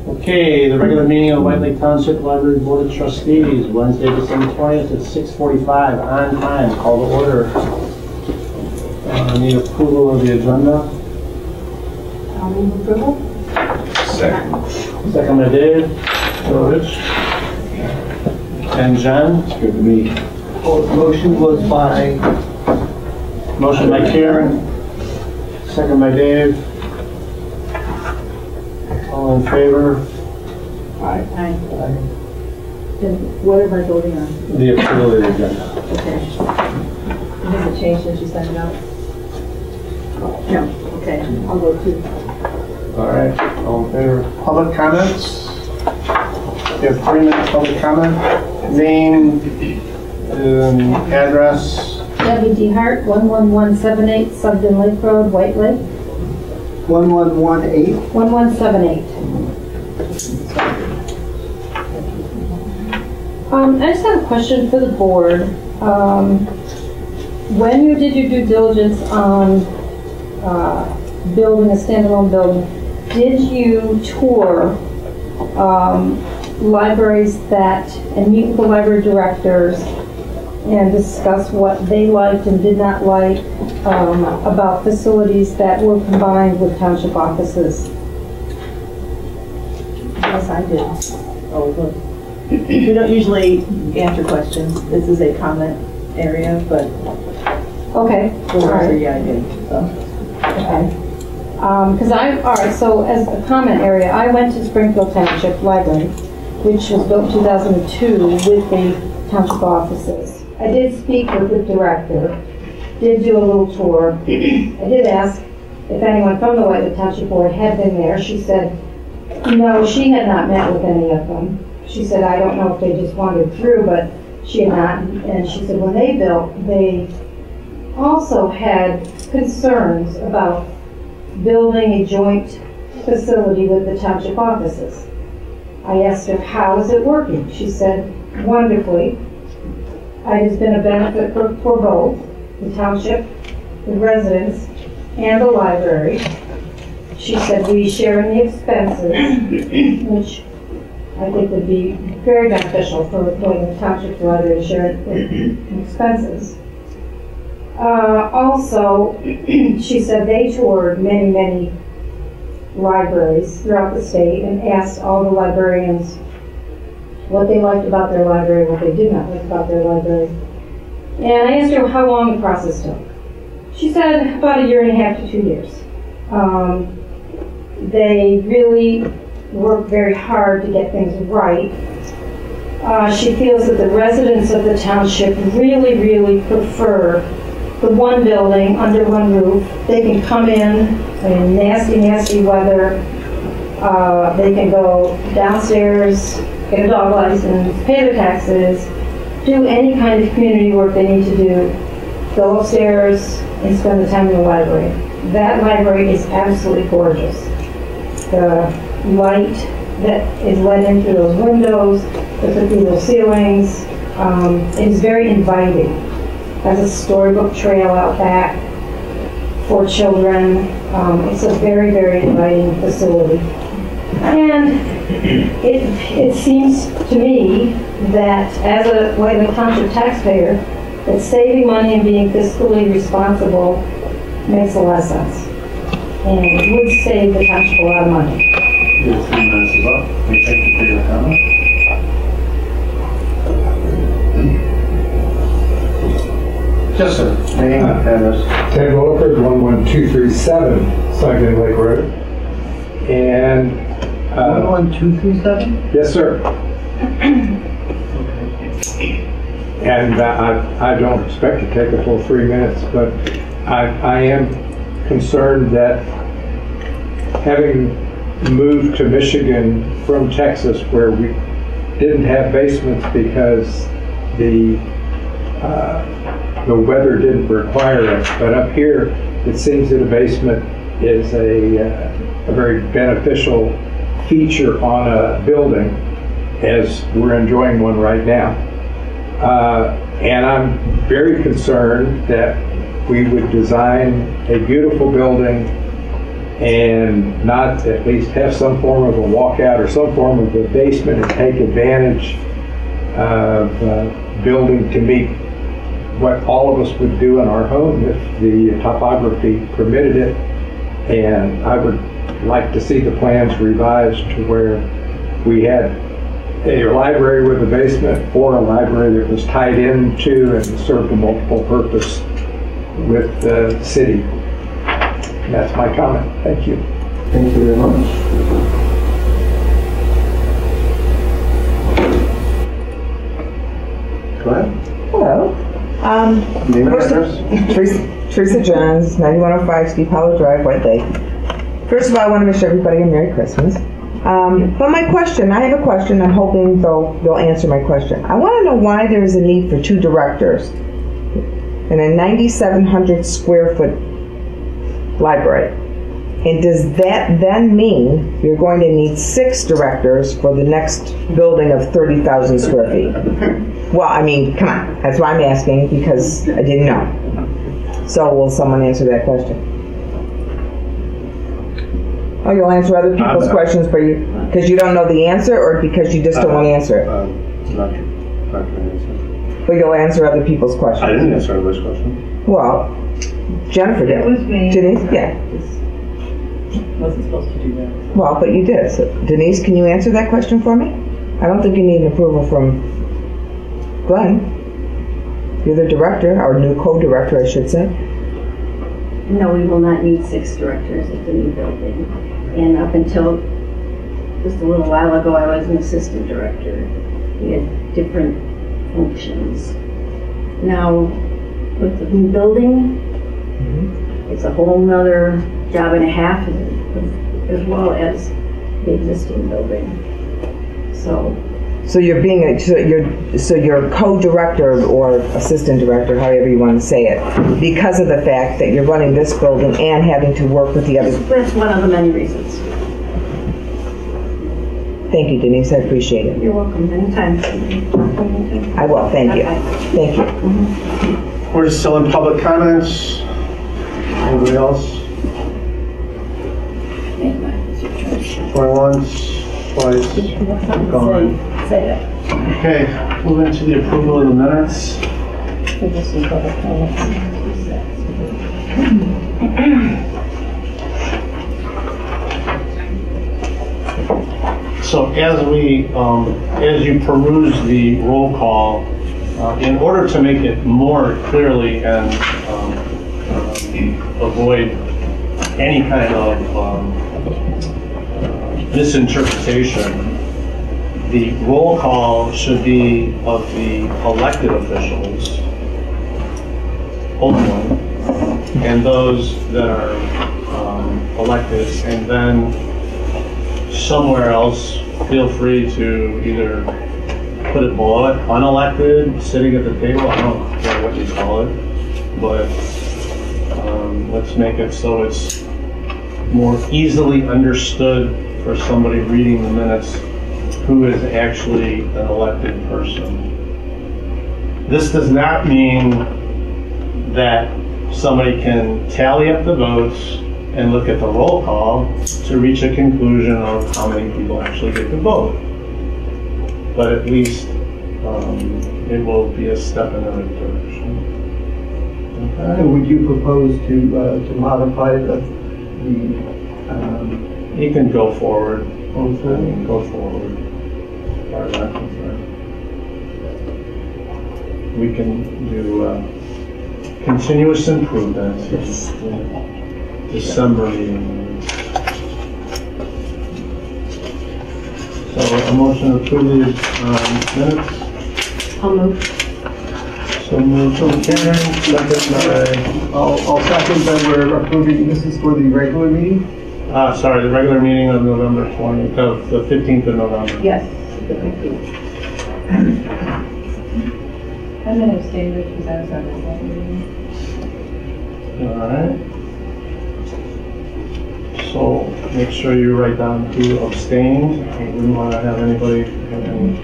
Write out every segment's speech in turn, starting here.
Okay, the regular meeting of White Lake Township Library Board of Trustees, Wednesday, December 20th at 6:45, on time. Call to order. Need approval of the agenda. I'll move approval. Second. Second by Dave. Rich. And John. It's good to me. Motion was by Motion by Karen. Second by Dave. All in favor? Aye. Aye. Then what am I voting on? The approval of the agenda. Okay. Has it changed since you sent it out? No. Okay, I'll go too. All right, all in favor? Public comments? You have 3 minutes public comment. Name, address. Debbie D. Hart, 11178 Sugden Lake Road, White Lake. 1118. 1178. I just have a question for the board. When you did your due diligence on building a standalone building, did you tour libraries and meet with the library directors and discuss what they liked and did not like about facilities that were combined with township offices? Yes, I did. Oh, good. We don't usually answer questions. This is a comment area, but Okay. all Alright. yeah, I did. So. Okay. All right, so as a comment area, I went to Springfield Township Library, which was built in 2002 with the township offices. I did speak with the director, did do a little tour. I did ask if anyone from the White Lake Township Board had been there. She said, no, she had not met with any of them. She said, I don't know if they just wandered through, but she had not. And she said, when they built, they also had concerns about building a joint facility with the township offices. I asked her, how is it working? She said, wonderfully. It has been a benefit for both, the township, the residents, and the library. She said, we share in the expenses, which I think would be very beneficial for the township library to share in expenses. Also, she said they toured many, many libraries throughout the state and asked all the librarians what they liked about their library, what they did not like about their library. And I asked her how long the process took. She said about 1.5 to 2 years. They really worked very hard to get things right. She feels that the residents of the township really, really prefer the one building under one roof. They can come in nasty, nasty weather. They can go downstairs, get a dog license, pay their taxes, do any kind of community work they need to do, go upstairs and spend the time in the library. That library is absolutely gorgeous. The light that is let in through those windows, the cathedral ceilings, it is very inviting. Has a storybook trail out back for children. It's a very, very inviting facility. And it seems to me that as a White Lake Township taxpayer, that saving money and being fiscally responsible makes a lot of sense. And it would save the township a lot of money. Your 3 minutes is up. We take the bigger comment. Yes, sir. Name, address. Ted Wilford, 11237 Sugden Lake Road. And 11237? yes, sir. And I don't expect to take a full 3 minutes, but I am concerned that having moved to Michigan from Texas, where we didn't have basements because the weather didn't require it, but up here it seems that a basement is a very beneficial feature on a building, as we're enjoying one right now. And I'm very concerned that we would design a beautiful building and not at least have some form of a walkout or some form of a basement and take advantage of building to meet what all of us would do in our home if the topography permitted it. And I would like to see the plans revised to where we had a library with a basement or a library that was tied into and served a multiple purpose with the city. And that's my comment. Thank you. Thank you very much. Go ahead. Hello. Name and First, address? Teresa Johns, 9105 Steep Hollow Drive, White Lake. First of all, I want to wish everybody a Merry Christmas. But my question, I have a question. I'm hoping they'll answer my question. I want to know why there is a need for 2 directors in a 9,700 square foot library. And does that then mean you're going to need 6 directors for the next building of 30,000 square feet? Well, I mean, come on. That's why I'm asking, because I didn't know. So will someone answer that question? Oh, you'll answer other people's questions because you don't know the answer, or because you just don't want to answer it? Not going to answer. But you'll answer other people's questions. I didn't answer everybody's question. Well, Jennifer did. It was me. Denise, yeah. Wasn't supposed to do that. Well, but you did. So, Denise, can you answer that question for me? I don't think you need an approval from Glenn. You're the director, or new co-director, I should say. No, we will not need 6 directors at the new building. And up until just a little while ago, I was an assistant director. We had different functions. Now, with the new building, it's a whole nother job and a half, as well as the existing building. So you're being you're co-director or assistant director, however you want to say it, because of the fact that you're running this building and having to work with the other. that's one of the many reasons. Thank you, Denise. I appreciate it. You're welcome. Anytime. I will. Thank you. Okay. Thank you. We're still in public comments. Anybody else? Going once, twice, gone. Say it. Okay, moving to the approval of the minutes. So as you peruse the roll call, in order to make it more clearly and avoid any kind of misinterpretation, the roll call should be of the elected officials only, and those that are elected, and then somewhere else, feel free to either put it below it, unelected, sitting at the table, I don't know what you call it, but let's make it so it's more easily understood for somebody reading the minutes who is actually an elected person. This does not mean that somebody can tally up the votes and look at the roll call to reach a conclusion of how many people actually get to vote. But at least it will be a step in the right direction. Okay. So would you propose to modify the You can go forward. also? Go forward. As far as I'm concerned. We can do continuous improvement. December meeting. So a motion to approve these minutes. I'll move. So moved from Karen, second by, I'll second that we're approving, this is for the regular meeting? sorry, the regular meeting of November 20th, of the 15th of November. Yes. I'm going to abstain because I was on that meeting. All right. So make sure you write down who abstained. We wouldn't want to have anybody have any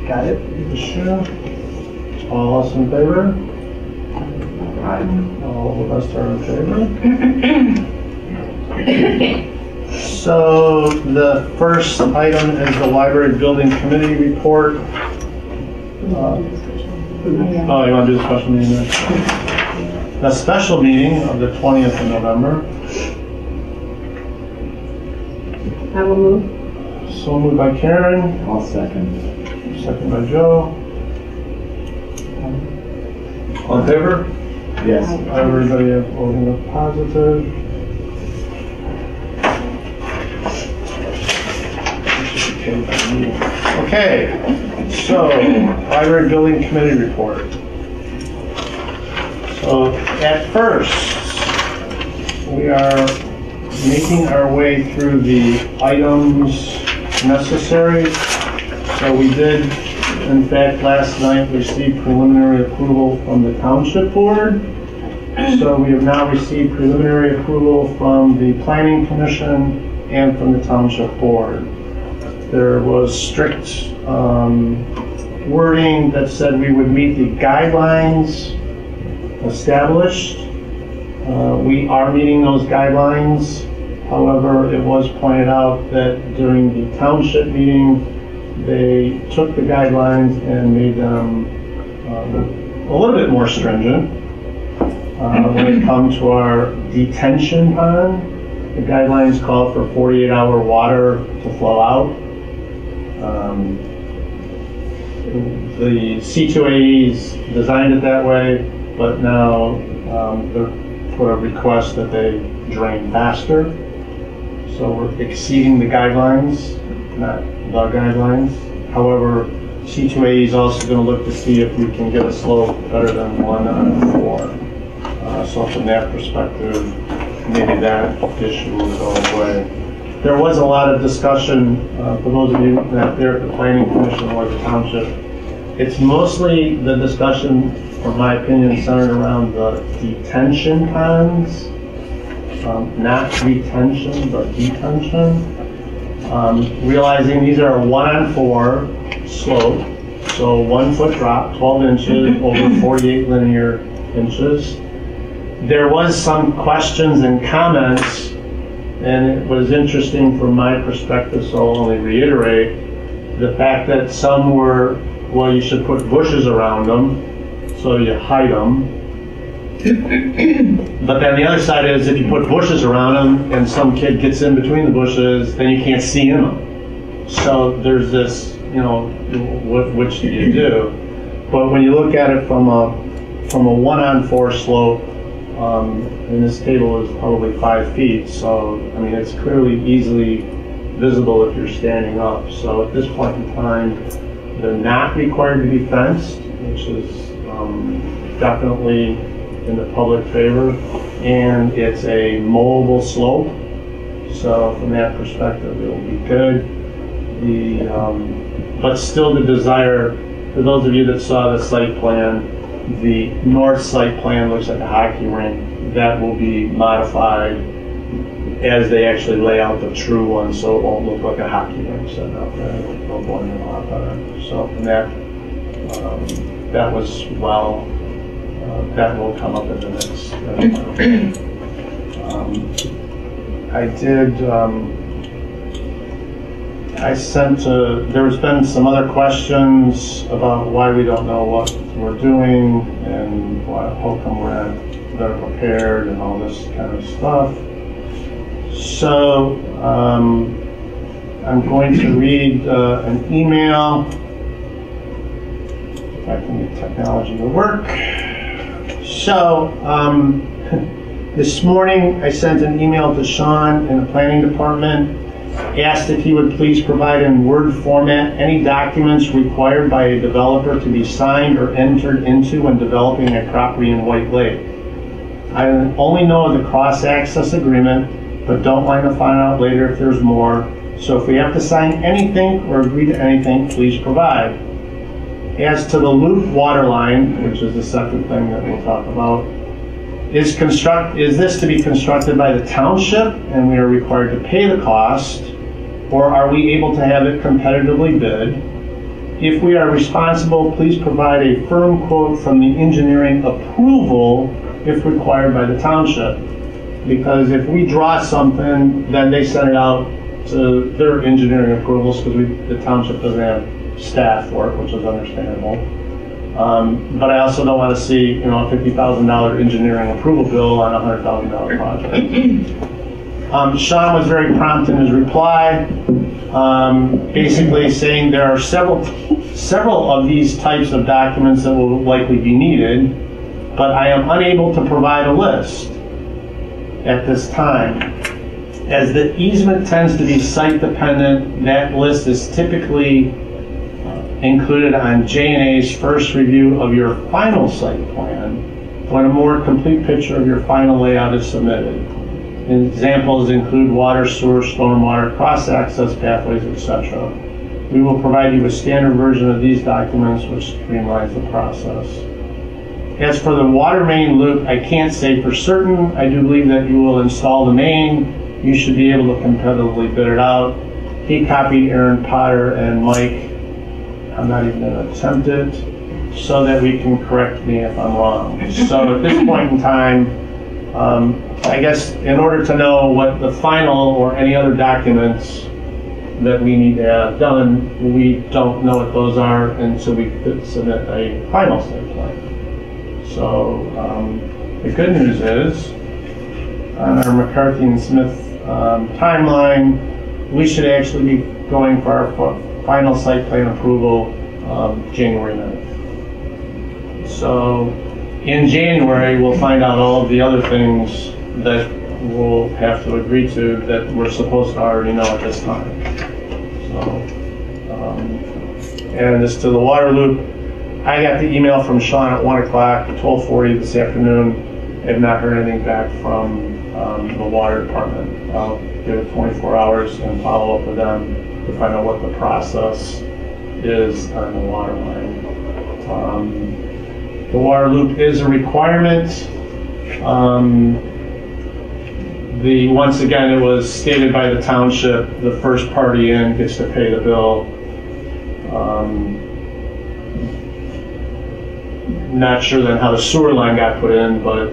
Got it. issue. All us in favor? Aye. All the rest are in favor? So the first item is the library building committee report. Oh, you want to do the special meeting next? The special meeting of the 20th of November. I will move. So moved by Karen, I'll second. second by Joe. All in favor? Yes. Everybody voting a positive. Okay, so library building committee report. So at first, we are making our way through the items necessary. So we did, in fact, last night receive preliminary approval from the township board. So we have now received preliminary approval from the planning commission and from the township board. There was strict wording that said we would meet the guidelines established. We are meeting those guidelines. However, it was pointed out that during the township meeting, they took the guidelines and made them a little bit more stringent. When it comes to our detention pond, the guidelines call for 48-hour water to flow out. The C2AEs designed it that way, but now they're put a request that they drain faster. So we're exceeding the guidelines, not the guidelines. However, C2AE is also going to look to see if we can get a slope better than 1 out of 4. So from that perspective, maybe that issue will go away. There was a lot of discussion, for those of you that there at the Planning Commission or the Township. It's mostly the discussion, from my opinion, centered around the detention ponds, not retention, but detention. Realizing these are a 1-on-4 slope, so 1 foot drop, 12 inches over 48 linear inches. There was some questions and comments, and it was interesting from my perspective, so I'll only reiterate the fact that some were, well, you should put bushes around them, so you hide them. But then the other side is if you put bushes around them and some kid gets in between the bushes, then you can't see in them. So there's this, you know, which do you do? But when you look at it from a 1-on-4 slope, and this table is probably 5 feet, so I mean it's clearly easily visible if you're standing up. So at this point in time, they're not required to be fenced, which is definitely in the public favor, and it's a mowable slope. So from that perspective, it will be good. But still, the desire for those of you that saw the site plan. The north site plan looks like a hockey rink. That will be modified as they actually lay out the true one, so it won't look like a hockey rink set out there. It'll blend in a lot better. So from that, that was well. That will come up in the next. I did. I sent. There's been some other questions about why we don't know what we're doing and how come we're not better prepared and all this kind of stuff. So I'm going to read an email. If I can get technology to work. So this morning I sent an email to Sean in the planning department. Asked if he would please provide in Word format any documents required by a developer to be signed or entered into when developing a property in White Lake. I only know of the cross-access agreement, but don't mind to find out later if there's more. So if we have to sign anything or agree to anything, please provide. As to the loop water line, which is the second thing that we'll talk about, is this to be constructed by the township and we are required to pay the cost, or are we able to have it competitively bid? If we are responsible, please provide a firm quote from the engineering approval if required by the township. because if we draw something, then they send it out to their engineering approvals, because the township doesn't have staff for it, which is understandable. But I also don't want to see, a $50,000 engineering approval bill on a $100,000 project. Sean was very prompt in his reply, basically saying there are several of these types of documents that will likely be needed, but I am unable to provide a list at this time. As the easement tends to be site dependent, that list is typically included on J&A's first review of your final site plan when a more complete picture of your final layout is submitted. Examples include water, sewer, stormwater, cross-access pathways, etc. We will provide you a standard version of these documents, which streamlines the process. As for the water main loop, I can't say for certain. I do believe that you will install the main. You should be able to competitively bid it out. He copied Aaron Potter and Mike. I'm not even going to attempt it, so that we can correct me if I'm wrong. So at this point in time, I guess in order to know what the final or any other documents that we need to have done, we don't know what those are until we could submit a final site plan. So the good news is, on our McCarthy and Smith timeline, we should actually be going for our final site plan approval January 9th. So in January, we'll find out all of the other things that we'll have to agree to that we're supposed to already know at this time. So, and as to the water loop, I got the email from Sean at 1 o'clock, 12:40 this afternoon. I have not heard anything back from the water department. I'll give it 24 hours and follow up with them to find out what the process is on the water line. The water loop is a requirement. Once again, it was stated by the township, the first party in gets to pay the bill. Not sure then how the sewer line got put in, but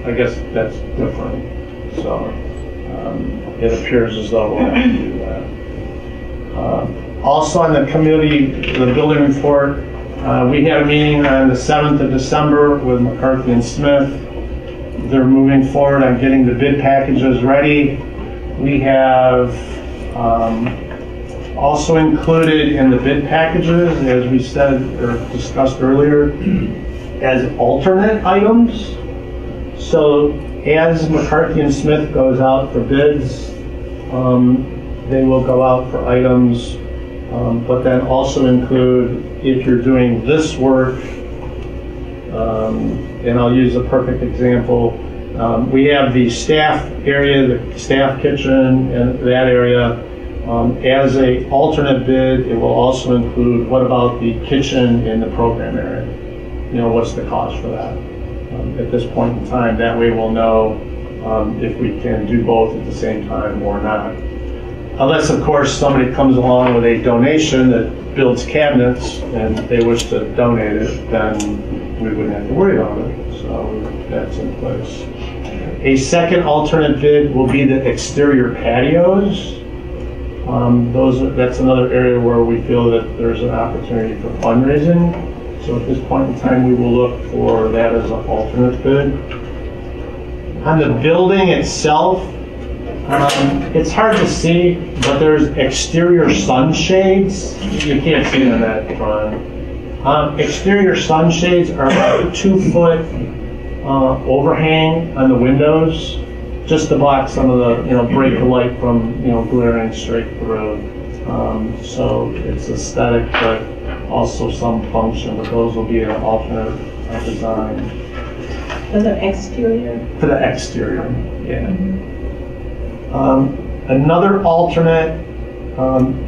I guess that's different. So it appears as though we'll have to do that. Also on the committee, the building report, we had a meeting on the 7th of December with McCarthy and Smith. They're moving forward on getting the bid packages ready. We have also included in the bid packages, as we said or discussed earlier, as alternate items. So as McCarthy and Smith goes out for bids, they will go out for items, but then also include, if you're doing this work, and I'll use a perfect example. We have the staff area, the staff kitchen, and that area. As a alternate bid, it will also include, what about the kitchen in the program area? What's the cost for that? At this point in time, that way we'll know if we can do both at the same time or not. Unless, of course, somebody comes along with a donation that builds cabinets and they wish to donate it, then we wouldn't have to worry about it. So that's in place. A second alternate bid will be the exterior patios. That's another area where we feel that there's an opportunity for fundraising. So at this point in time, we will look for that as an alternate bid. On the building itself, it's hard to see, but there's exterior sunshades. You can't see them in that drawing. Exterior sunshades are about a 2-foot overhang on the windows, just to block some of the, break the light from, glaring straight through. So it's aesthetic, but also some function, but those will be an alternate design. For the exterior? For the exterior, yeah. Another alternate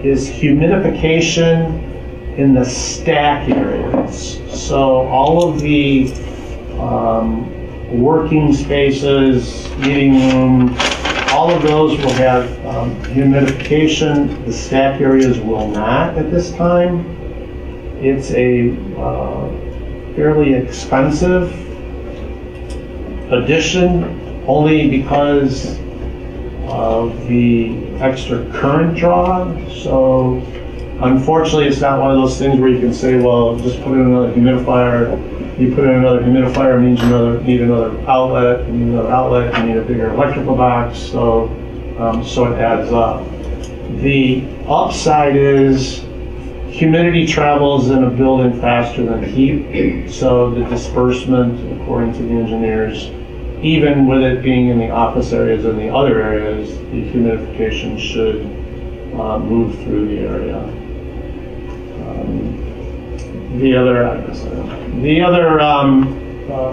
is humidification in the stack areas. So all of the working spaces, meeting room, all of those will have humidification. The stack areas will not at this time. It's a fairly expensive addition only because of the extra current draw. So unfortunately, it's not one of those things where you can say, well, just put in another humidifier. You put in another humidifier means you need another outlet. You need another outlet. You need a bigger electrical box. So it adds up. The upside is humidity travels in a building faster than heat. So the disbursement, according to the engineers, even with it being in the office areas and the other areas, the humidification should move through the area.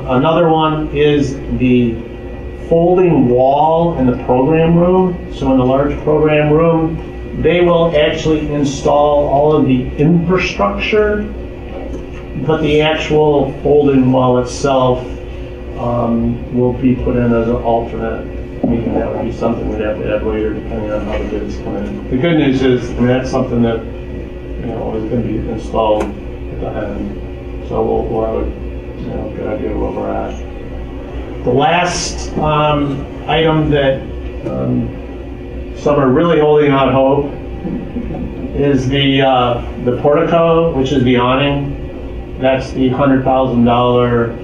Another one is the folding wall in the program room. So in the large program room, they will actually install all of the infrastructure, but the actual folding wall itself will be put in as an alternate. Meaning that would be something we'd have to add later, depending on how the bids come in. The good news is, that's something that is going to be installed at the end. So we'll have a good idea of where we're at. The last item that some are really holding out hope is the portico, which is the awning. That's the $100,000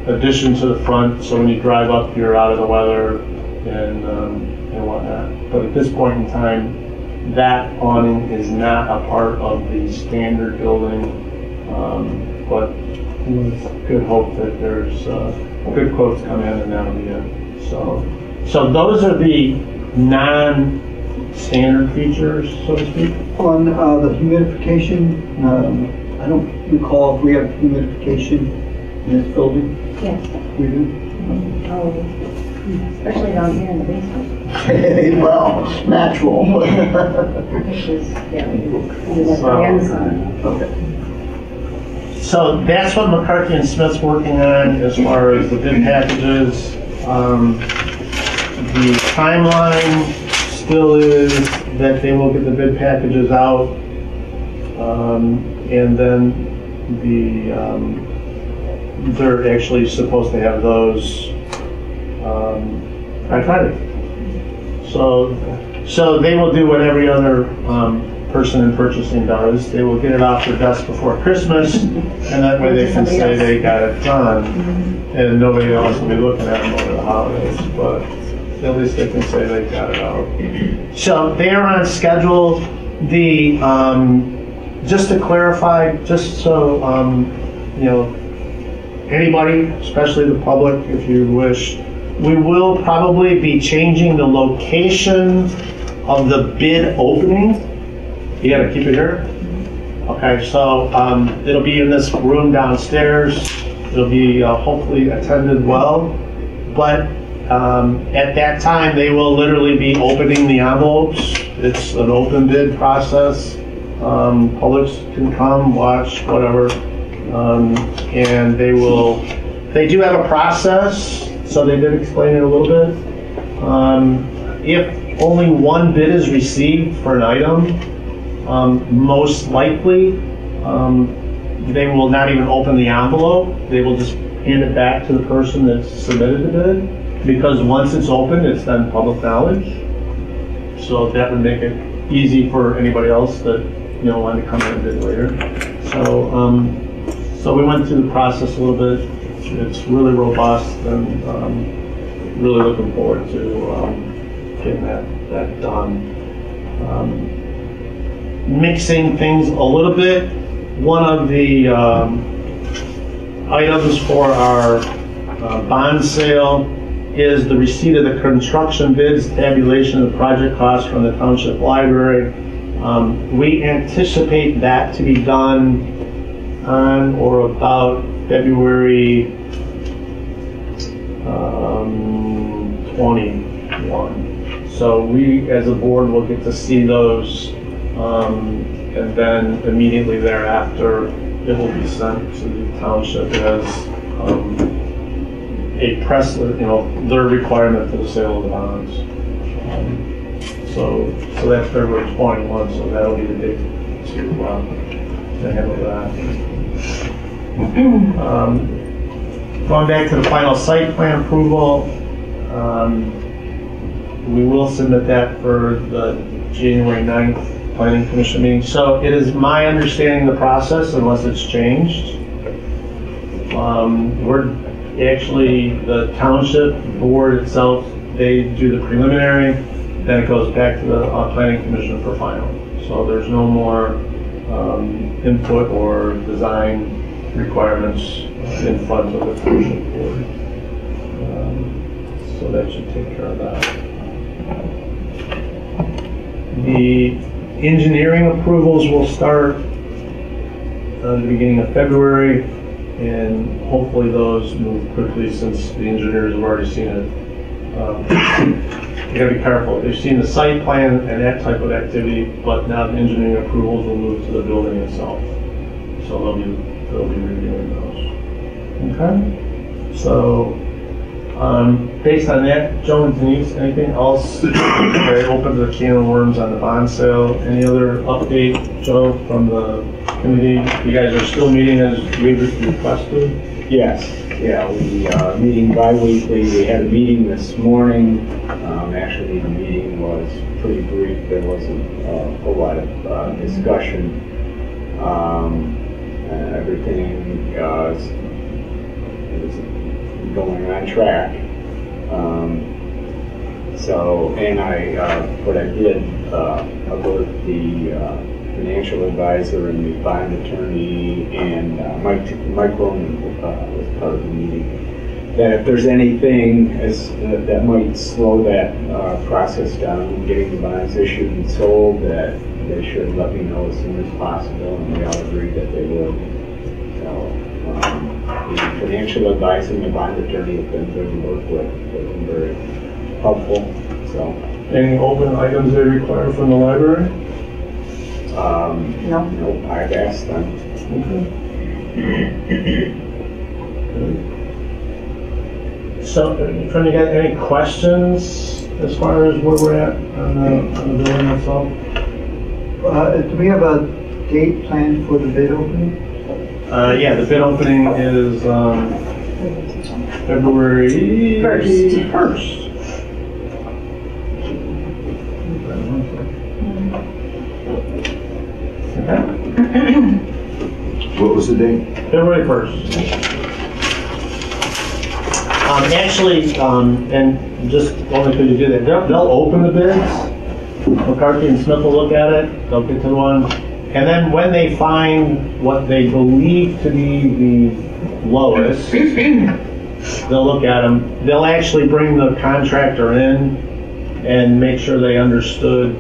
addition to the front, so when you drive up, you're out of the weather and whatnot. But at this point in time, that awning is not a part of the standard building, but with good hope that there's good quotes come in and that'll be it. So those are the non-standard features, so to speak. On the humidification, I don't recall if we have humidification in this building. Yes. We do? Oh, especially down here in the basement. Well, natural. Which is, yeah, we do fans on. Okay. So that's what McCarthy and Smith's working on as far as the bid packages. The timeline still is that they will get the bid packages out, and then they're actually supposed to have those by Friday. So they will do what every other person in purchasing does. They will get it off their desk before Christmas, and that way they can say they got it done, and nobody else will be looking at them over the holidays. But at least they can say they got it out. So they are on schedule. Just to clarify, just so anybody, especially the public, if you wish, we will probably be changing the location of the bid opening. You gotta keep it here? Okay, so it'll be in this room downstairs. It'll be hopefully attended well. But at that time, they will literally be opening the envelopes. It's an open bid process. Public can come, watch, whatever. And they do have a process, so they did explain it a little bit. If only one bid is received for an item, most likely they will not even open the envelope. They will just hand it back to the person that submitted the bid, because once it's opened, it's then public knowledge. So that would make it easy for anybody else that wanted to come in and bid later. So we went through the process a little bit. It's really robust, and really looking forward to getting that done. Mixing things a little bit, one of the items for our bond sale is the receipt of the construction bids, tabulation of the project costs from the Township Library. We anticipate that to be done on or about February 21. So we, as a board, will get to see those, and then immediately thereafter, it will be sent to the township as a press, their requirement for the sale of the bonds. So that's February 21, so that'll be the date to handle that. Going back to the final site plan approval, we will submit that for the January 9th Planning Commission meeting. So it is my understanding the process, unless it's changed. We're actually, the township board itself, they do the preliminary, then it goes back to the Planning Commission for final. So there's no more input or design requirements in front of the township board. So that should take care of that. The engineering approvals will start at the beginning of February, and hopefully those move quickly since the engineers have already seen it. You gotta be careful. They've seen the site plan and that type of activity, but now the engineering approvals will move to the building itself. So they'll be reviewing those. Okay? So, based on that, Joe and Denise, anything else? Very open to the can of worms on the bond sale. Any other update, Joe, from the committee? You guys are still meeting as we requested? Yes, yeah, we meeting bi-weekly. We had a meeting this morning. Actually, the meeting was pretty brief. There wasn't a whole lot of discussion. Everything is going on track. What I did alert the financial advisor and the bond attorney and Mike Roman was part of the meeting, that if there's anything that might slow that process down, getting the bonds issued and sold, that they should let me know as soon as possible, and they all agreed that they would. So, the financial advisor and the bond attorney have been good to work with. They've been very helpful. So, any open items they require from the library? no, I've asked them. So, Fran, you got any questions as far as where we're at on the building itself? Do we have a date planned for the bid opening? Yeah, the bid opening is February 1st. Okay. What was the date? February 1st. Actually, and just only because you did that, they'll open the bids. McCarthy and Smith will look at it. They'll get to the one. And then when they find what they believe to be the lowest, they'll look at them. They'll actually bring the contractor in and make sure they understood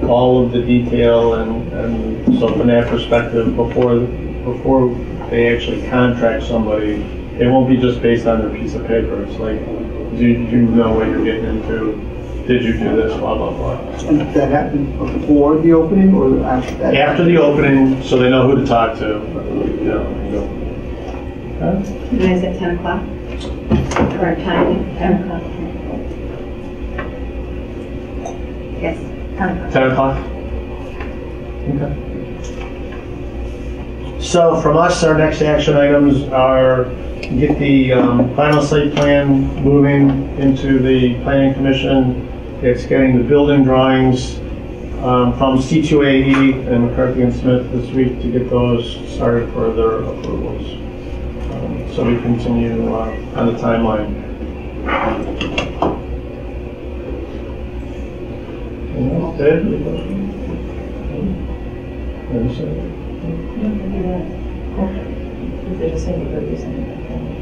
all of the detail, and so from that perspective, before they actually contract somebody, it won't be just based on their piece of paper. It's like, do you know what you're getting into? Did you do this? Blah, blah, blah. And that happened before the opening or after that? After the opening, so they know who to talk to. Yeah. Okay. And is it 10 o'clock? Or time? 10 o'clock. Yes, 10 o'clock. 10 o'clock? Okay. So from us, our next action items are get the final site plan moving into the Planning Commission. It's getting the building drawings from C2AE and McCarthy and Smith this week to get those started for their approvals. So we continue on the timeline.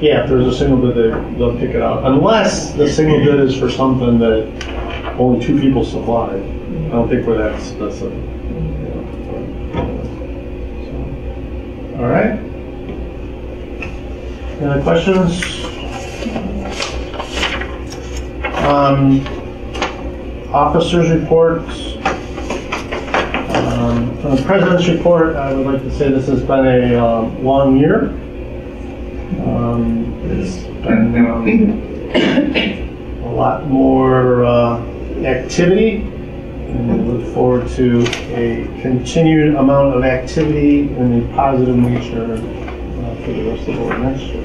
Yeah, if there's a single bid, they'll pick it out. Unless the single bid is for something that only 2 people supplied. I don't think where that's a, all right. Any other questions? Officers' reports. From the President's report, I would like to say this has been a long year. It's been a lot more activity, and we look forward to a continued amount of activity in a positive nature for the rest of the next year.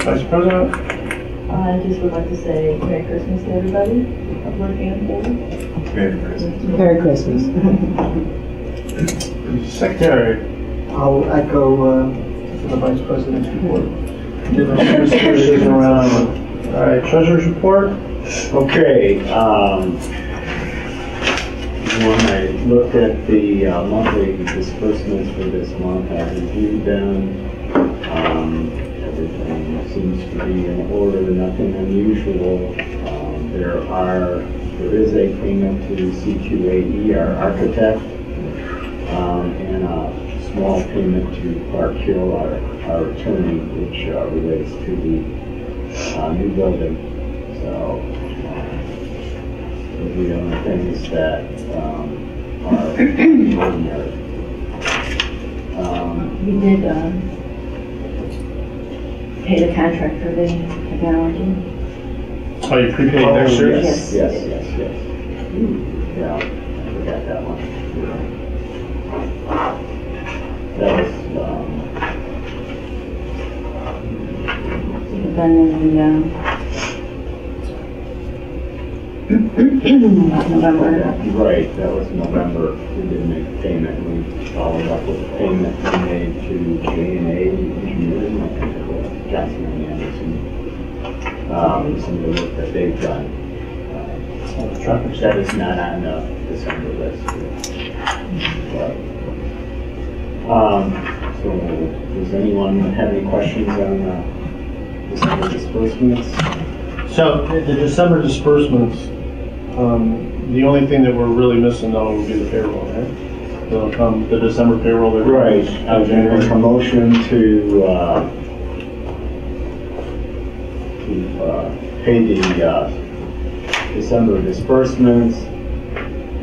Vice President? I just would like to say Merry Christmas to everybody, public and board. Merry Christmas. Secretary? I'll echo the Vice President's report. Around. All right, Treasurer's report? Okay, when I looked at the monthly disbursements for this month, I reviewed them. Everything seems to be in order, nothing unusual. There is a payment to CQAE, our architect, and a small payment to Clark Hill, our attorney, which relates to the new building. So those are the only things that are ordinary. We did pay the contract for the technology. Oh, you prepaid next year? Yes. Yeah, I forgot that one. That was, Then in November. right, that was November. We didn't make a payment. We followed up with a payment we made to J&A Engineering, I think it was Johnson and Anderson. Some of the work that they've done. That is not on the December list. So, does anyone have any questions on December disbursements? So, the December disbursements, the only thing that we're really missing though would be the payroll, right? The December payroll. Right. I would make a motion to pay the December disbursements,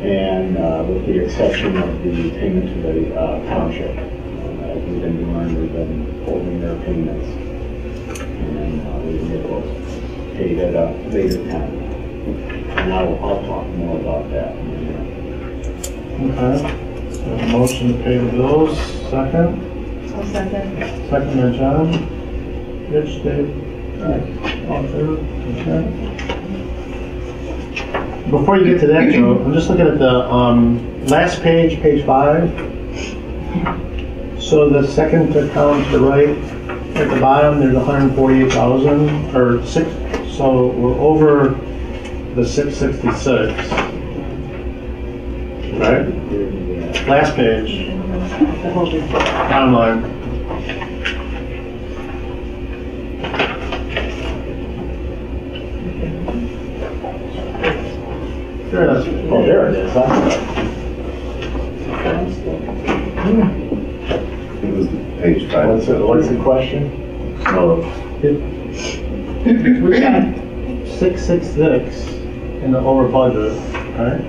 and with the exception of the payment to the township. As we've been doing, we've been holding their payments, and we can get those paid at a later time. And I'll talk more about that in a minute. Okay. So, motion to pay the bills, second. I'll second. Second by John. Rich, Dave? All in favor? Okay. Before you get to that, Joe, I'm just looking at the last page, page 5. So the second account to the right, at the bottom, there's 148,000 or 6. So we're over the 666. Right? Last page. Bottom line. There it is. Oh, there it is. It was page 5. What's the question? So, we got 666 in the over budget, right?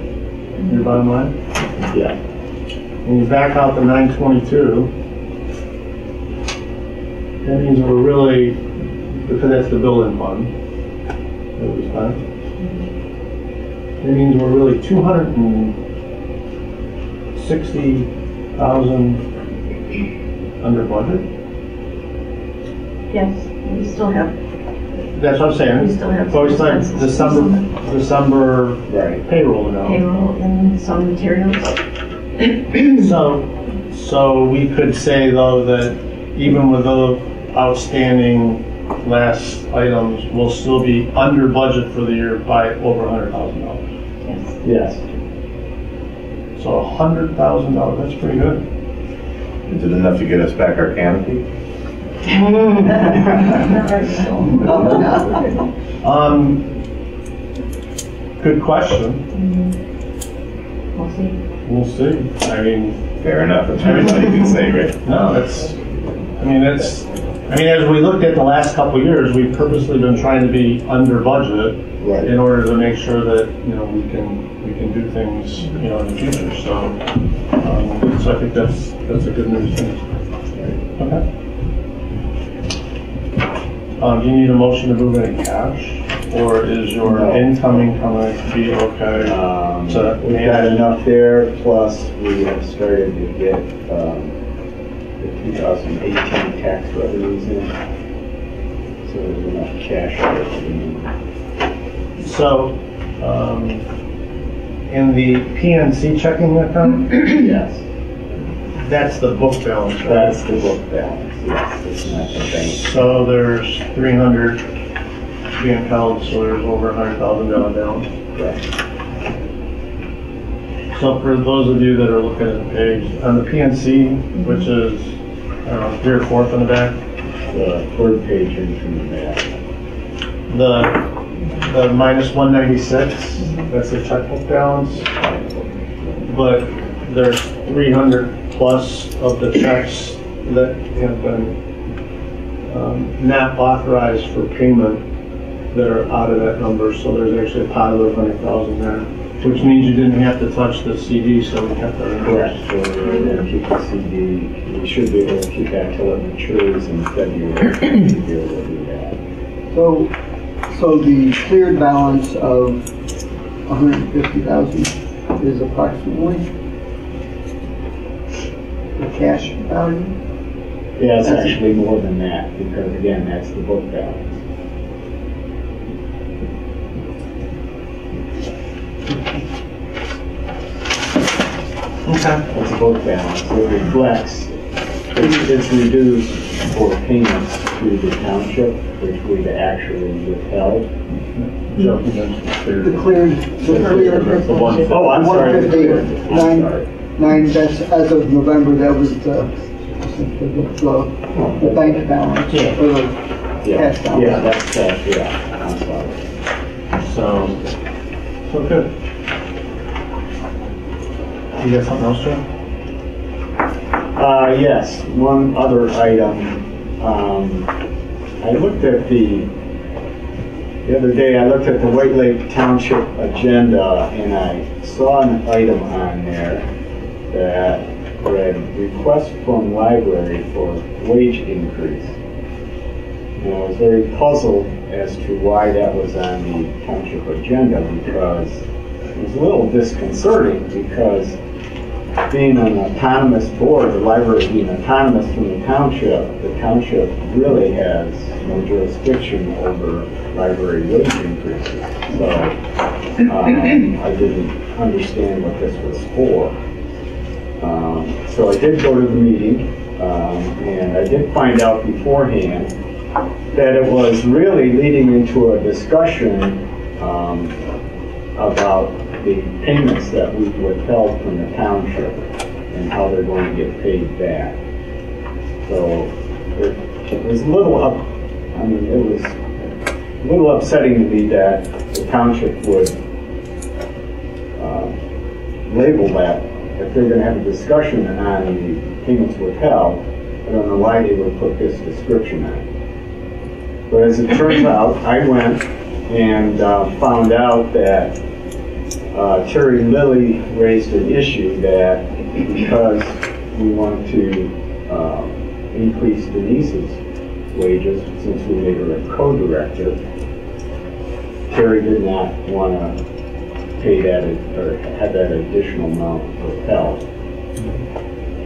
Your bottom line? Yeah. And you back out the 922. That means we're really, because that's the building fund that we spent. That means we're really 260,000 under budget. Yes, we still have, That's what I'm saying. we still have. So it's like December Right. payroll now. Payroll and some materials. So we could say though that even with the outstanding last items, we'll still be under budget for the year by over $100,000. Yes. So $100,000, that's pretty good. Is it enough to get us back our canopy? Good question. We'll see. We'll see. I mean, Fair enough. That's everybody can say, right? no, as we looked at the last couple of years, we've purposely been trying to be under budget Right. in order to make sure that, we can do things, in the future. So I think that's a good news thing. Okay. Do you need a motion to move any cash? Or is your No. incoming coming to be okay? So We've got enough there, plus we have started to get the 2018 tax revenues in. So So there's enough cash there for the new. So, in the PNC checking account, Yes, that's the book balance, right? that's the book balance, yes, it's not the bank. So there's 300 being held, so there's over $100,000 balance. Right. So for those of you that are looking at the page, on the PNC, which is, I don't know, 3rd or 4th on the back, The third page in from the back. the minus 196, that's the checkbook balance. But there's 300 plus of the checks that have been not authorized for payment that are out of that number. So there's actually a pot of 100,000 there, which means you didn't have to touch the CD, so we kept that in Correct, so we're going to keep the CD, we should be able to keep that till it matures in February. We'll be able to do that. So the cleared balance of 150,000 is approximately the cash value? Yeah, it's actually more than that, because again, that's the book balance. Okay. It's a book balance, it reflects, it's reduced for payments to the township, which we've actually withheld. Joe, you mentioned The cleared, the one. Oh, I'm sorry. 150, I'm sorry. nine, that's as of November, that was the bank balance, or the Yeah, cash balance. yeah, that's cash, yeah, I'm sorry. So good. You got something else, Joe? Yes, one other item. I looked at the other day, I looked at the White Lake Township agenda, and I saw an item on there that read, request from library for wage increase. And I was very puzzled as to why that was on the township agenda, because it was a little disconcerting, because being an autonomous board, the library being autonomous from the township really has no jurisdiction over library wage increases. So I didn't understand what this was for. So I did go to the meeting, and I did find out beforehand that it was really leading into a discussion about the payments that we withheld from the township and how they're going to get paid back. So it was a little upsetting to me that the township would label that. If they're going to have a discussion on the payments withheld, I don't know why they would put this description on it. But as it turns out, I went and found out that Terry Lilly raised an issue that because we want to increase Denise's wages since we made her a co-director, Terry did not want to pay that or have that additional amount withheld.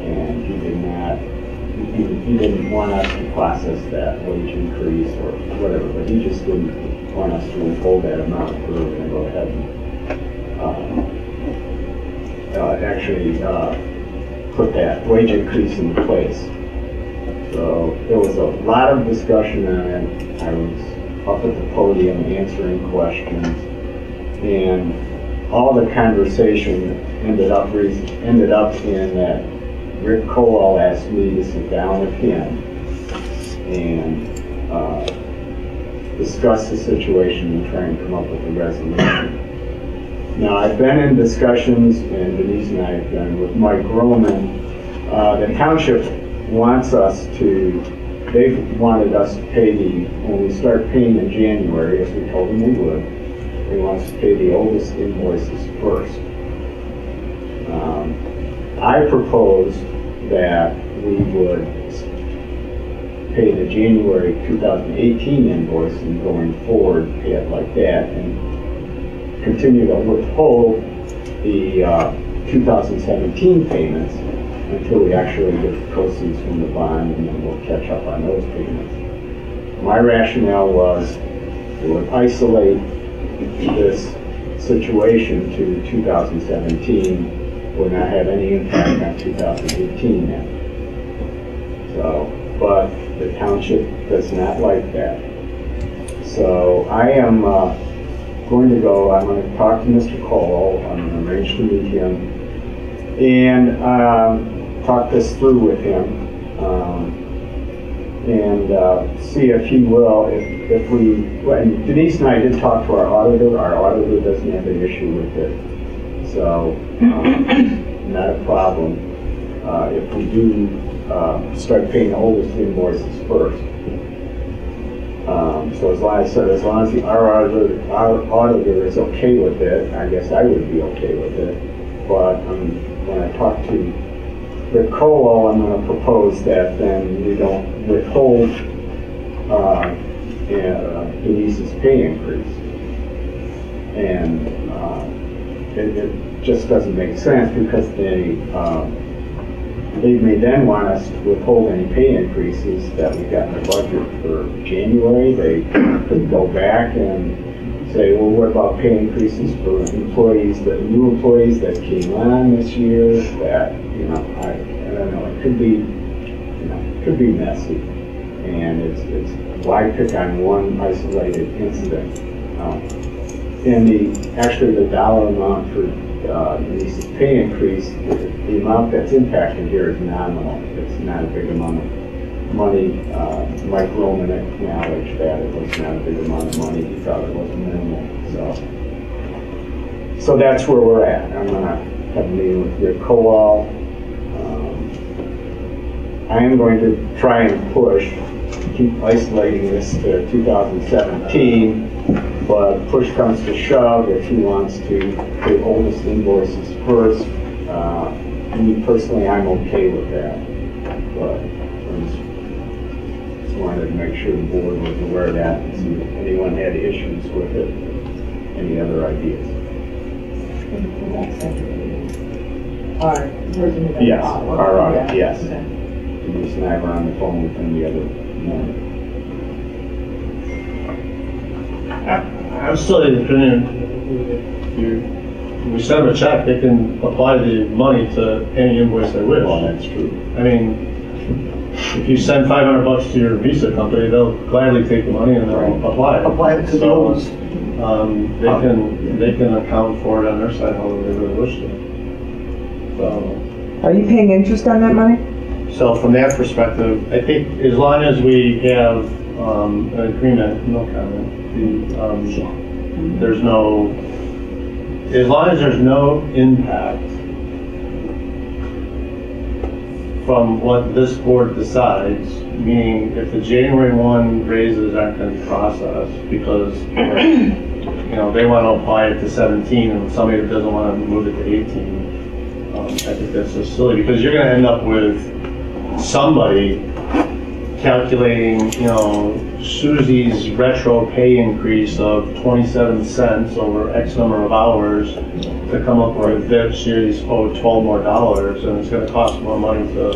And he didn't want us to process that wage increase or whatever, but he just didn't want us to withhold that amount. We were going to go ahead and actually put that wage increase in place. So there was a lot of discussion on it. I was up at the podium answering questions, and all the conversation ended up in that Rick Colwell asked me to sit down with him and discuss the situation and try and come up with a resolution. Now, I've been in discussions, and Denise and I have been with Mike Roman. The township wants us to, they've wanted us to pay when we start paying in January, as we told them we would, they want us to pay the oldest invoices first. I proposed that we would pay the January 2018 invoice and going forward pay it like that, and continue to withhold the 2017 payments until we actually get the proceeds from the bond, and then we'll catch up on those payments. my rationale was it would isolate this situation to 2017, would not have any impact on 2018 now. So, but the township does not like that. So I am going to talk to Mr. Cole, I'm going to arrange to meet him and talk this through with him and see if he will, if we, and Denise and I did talk to our auditor doesn't have an issue with it. So, not a problem if we do start paying the oldest invoices first. So as long as our auditor is okay with it, I guess I would be okay with it. But when I talk to Rick Colwell, I'm going to propose that then we don't withhold Denise's pay increase. And it just doesn't make sense because they may then want us to withhold any pay increases that we got in the budget for January. They could go back and say, well, what about pay increases for employees, the new employees that came on this year? That, you know, I don't know. It could be, messy, and it's why pick on one isolated incident? And the dollar amount for Denise's pay increase, the amount that's impacted here is nominal. It's not a big amount of money. Mike Roman acknowledged that it was not a big amount of money. He thought it was minimal. So that's where we're at. I'm going to have a meeting with Rick Colwell. I am going to try and keep isolating this to 2017. But push comes to shove, if he wants to pay oldest invoices first, me personally, I'm okay with that. But I just wanted to make sure the board was aware of that and see if anyone had issues with it. Any other ideas? Yes, our audit, yes. Denise and I were on the phone with him the other morning. I'm still in the opinion, we send them a check, they can apply the money to any invoice they wish. Well, that's true. I mean, if you send $500 to your Visa company, they'll gladly take the money and they'll apply it. Apply it to the oldest. They can account for it on their side however they really wish to. So. Are you paying interest on that money? So from that perspective, I think as long as we have an agreement, no comment. There's no, as long as there's no impact from what this board decides, meaning if the January 1 raises aren't going to be processed because they want to apply it to 17 and somebody that doesn't want to move it to 18, I think that's just silly because you're going to end up with somebody calculating, Susie's retro pay increase of 27 cents over X number of hours to come up with that she's owed $12 more, and it's going to cost more money to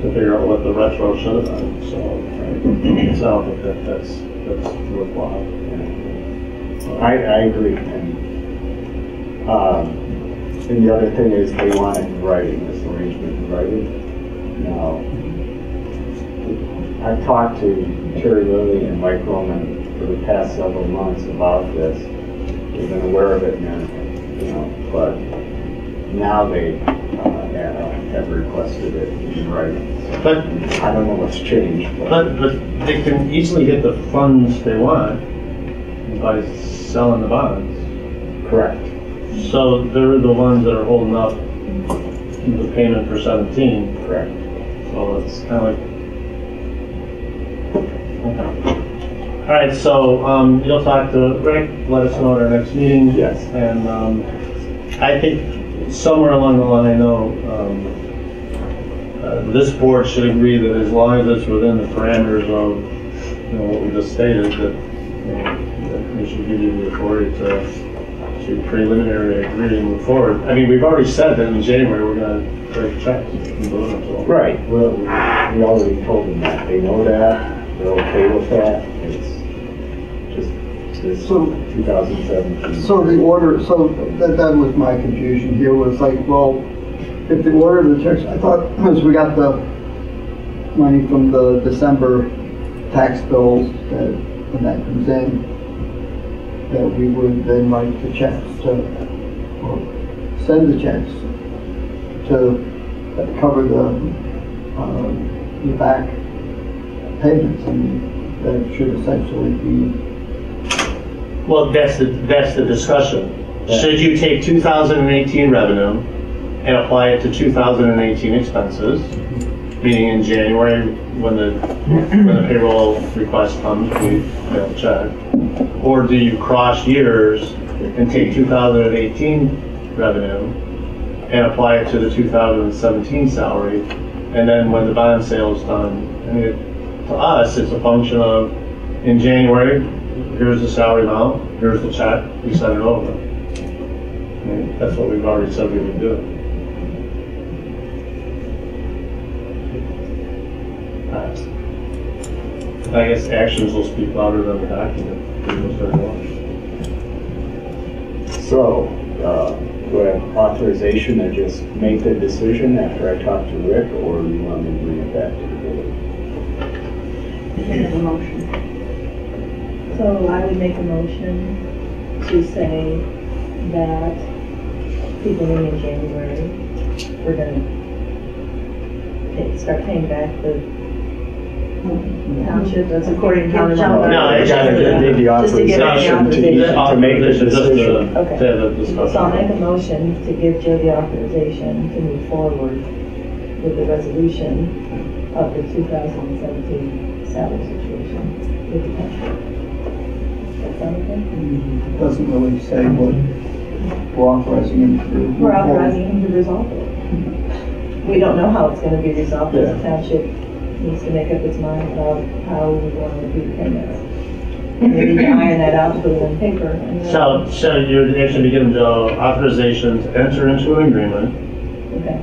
figure out what the retro should have done. So I don't think that's worthwhile. I agree. And the other thing is they want it in writing, this arrangement in writing. Now, I've talked to Terry Lilly and Mike Roman for the past several months about this. They've been aware of it and everything, but now they have requested it in writing. So But I don't know what's changed. but they can easily get the funds they want by selling the bonds. Correct. So they're the ones that are holding up the payment for 17. Correct. So it's kind of like. Okay. All right, so you'll talk to Rick, let us know at our next meeting. Yes. And I think somewhere along the line, I know this board should agree that as long as it's within the parameters of what we just stated, that we should give you the authority to preliminary agree and move forward. I mean, we've already said that in January we're going to break checks and deliver them to them. Right. Well, we already told them that. They know that. they're okay with that. It's just this So- 2017. So the order, so that was my confusion here, was like, well, if the order of the checks, I thought, as we got the money from the December tax bills, that when that comes in, that we would then write the checks to, or send the checks to cover the back payments, and that should essentially be. Well, that's the discussion. Should you take 2018 revenue and apply it to 2018 expenses, meaning in January when the payroll request comes, we mail a check? Or do you cross years and take 2018 revenue and apply it to the 2017 salary, and then when the bond sale is done, I mean, to us, it's a function of, in January, here's the salary amount, here's the check, we send it over. I mean, that's what we've already said we would do. I guess actions will speak louder than the document. So, do I have authorization to just make the decision after I talk to Rick, or do you want me to bring it back to the board? You can have a motion. So I would make a motion to say that beginning in January, we're gonna start paying back the township, that's according to Give town. No, I it's gotta need the Just to get the authorization to make the decision. Okay. To have a discussion. So I'll make a motion to give Joe the authorization to move forward with the resolution of the 2017 salary situation with the township. That sound okay? Doesn't really say what we're authorizing him to do. We're authorizing him to resolve it. We don't know how it's gonna be resolved, because the township needs to make up its mind about how we want to do the payments. We need to iron that out, put it on paper. And then- So you would actually be given the authorization to enter into an agreement Okay.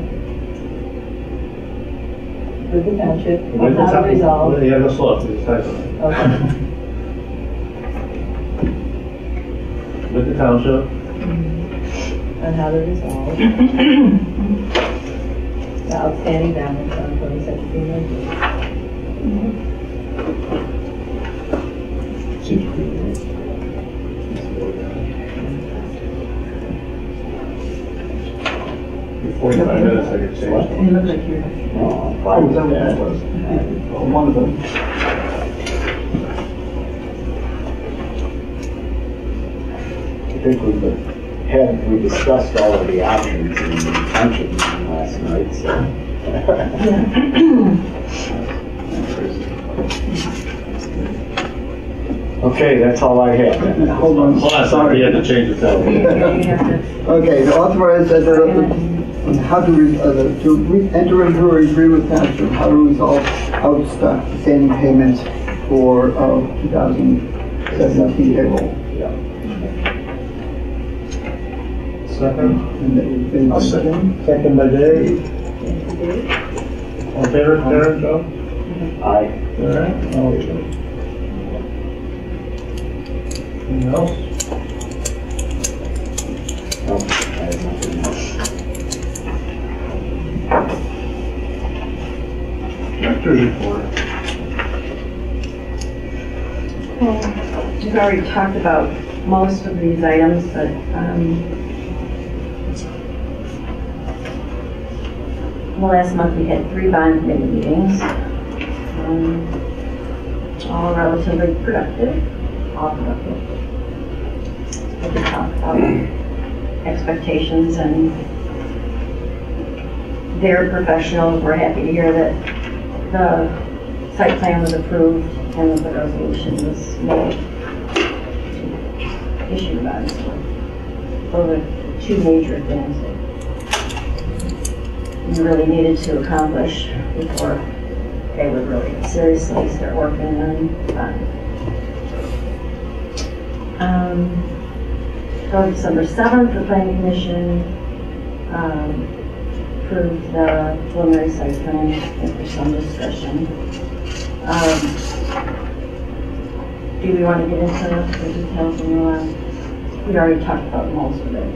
With the township, with on the how to town. resolve. You have a slope, it's type of it. Okay. With the township, On how to resolve. The outstanding balance on 2017 budget. Seems pretty good. 45 minutes, I could change. You look like you're. No, I'm Oh, fine is that with what that that. was? Oh, one of them. I think we discussed all of the options in the township meeting last night, so. Okay, that's all I have then. Hold on. Hold on, sorry, you had to change the title. You have to, Okay, to authorize on how to enter into or agree with township, how to resolve outstanding payments for 2017 payroll. Yeah. Second. And second. Second by Dave. All in favor, Karen, Joe? Aye. All right. Okay. Anything else? No, I have nothing else. Director's report. we've already talked about most of these items, but, well, last month we had 3 bond committee meetings, all relatively productive, all productive. We could talk about expectations, and their professionals were happy to hear that the site plan was approved and that the resolution was made to issue about it. So those are 2 major things that we really needed to accomplish before they would really seriously start working on. So December 7th, the Planning Commission approved the preliminary site plan after some discussion. do we want to get into the details? And we already talked about most of it.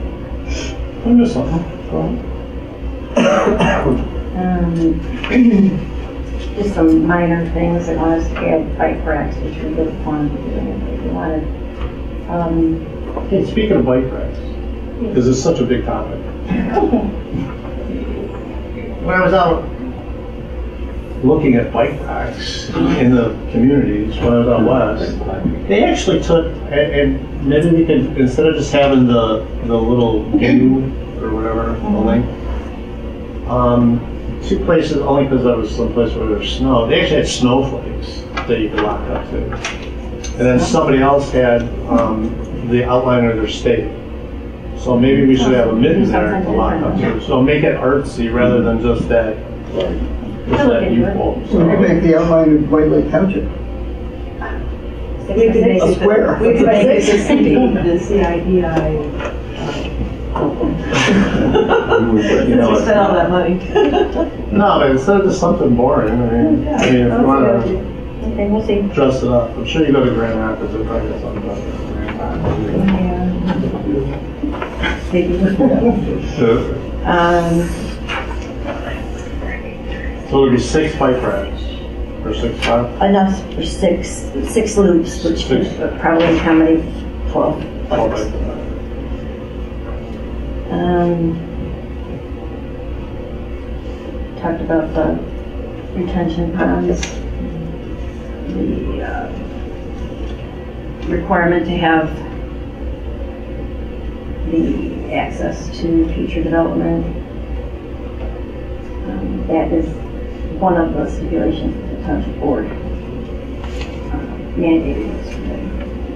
I missed something. Go on. Just some minor things. They want us to add bike racks, which we really wanted to do. If we wanted. Hey, speaking of bike racks, because it's such a big topic. When I was out looking at bike racks in the communities when I was out west, they actually took, and maybe we could, instead of just having the little glue or whatever, the link, two places, only because that was someplace where there was snow, they actually had snowflakes that you could lock up to. And then somebody else had the outline of their state. So maybe we should have a mitten there to lock up to. So make it artsy rather than just that. U-fold. So we could make the outline of White Lake Township. We could make A it square. We could make it the CIDI. You know, We spent all that money. no, but instead of just something boring, I mean, if you want to Okay, we'll see. dress it up, I'm sure you go to Grand Rapids, they'll probably have something about Maybe. So it'll be 6 bike racks, or 6, 5? Enough for six loops, which Six. could probably accommodate 12 12 bikes. bike racks. Talked about the retention ponds, the requirement to have the access to future development. That is one of the stipulations of the township board mandated this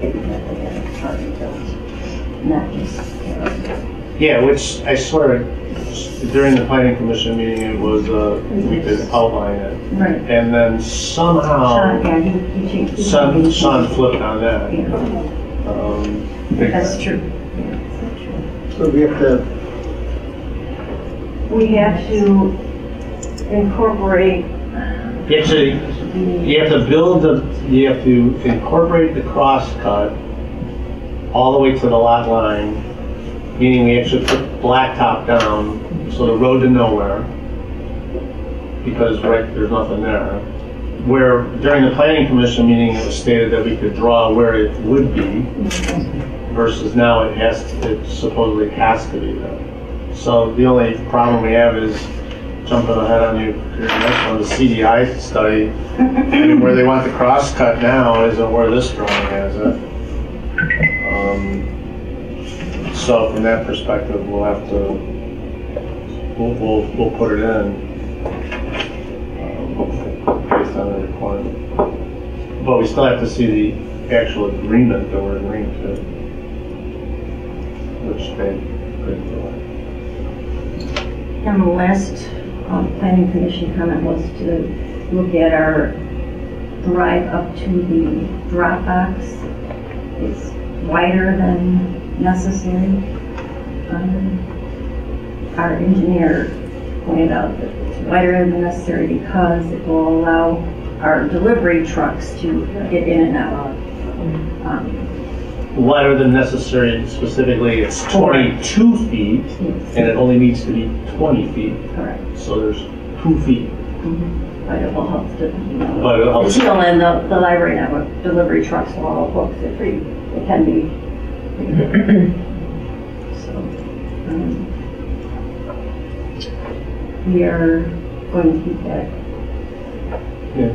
that we have to have parking built, not just. Yeah, which I swear, during the planning commission meeting, it was, we could outline it. Right. And then somehow, Sean, yeah, he changed. Sean flipped on that. Yeah, that's true. Yeah, that's true. So we have to, We have to incorporate. Actually, you have to you have to incorporate the crosscut all the way to the lot line, meaning we actually put blacktop down, so the road to nowhere, because there's nothing there. Where during the planning commission meeting, it was stated that we could draw where it would be, versus now it supposedly has to be there. So the only problem we have is jumping ahead on your next one, the CDI study, and where they want the cross cut now isn't where this drawing has it. So from that perspective, we'll have to, we'll put it in based on the requirement. But we still have to see the actual agreement that we're agreeing to, which they couldn't do. And the last planning commission comment was to look at our drive up to the drop box. It's wider than necessary. Our engineer pointed out that it's wider than necessary because it will allow our delivery trucks to get in and out. Wider than necessary, specifically, it's 22 feet, and it only needs to be 20 feet. Correct. So there's 2 feet. But it will help to, But it'll help. until then, the library network delivery trucks will all book. They're free. It can be. So, we are going to keep that. Yeah.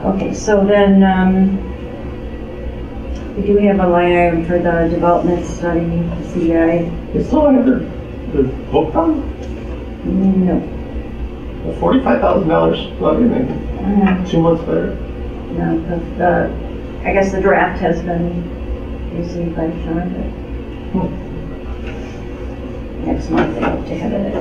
Okay, so then, we do have a line item for the development study, the CDI. They still have their book on? No. $45,000 levy, maybe 2 months later. No, because I guess the draft has been received by Sean, but next month they hope to have it.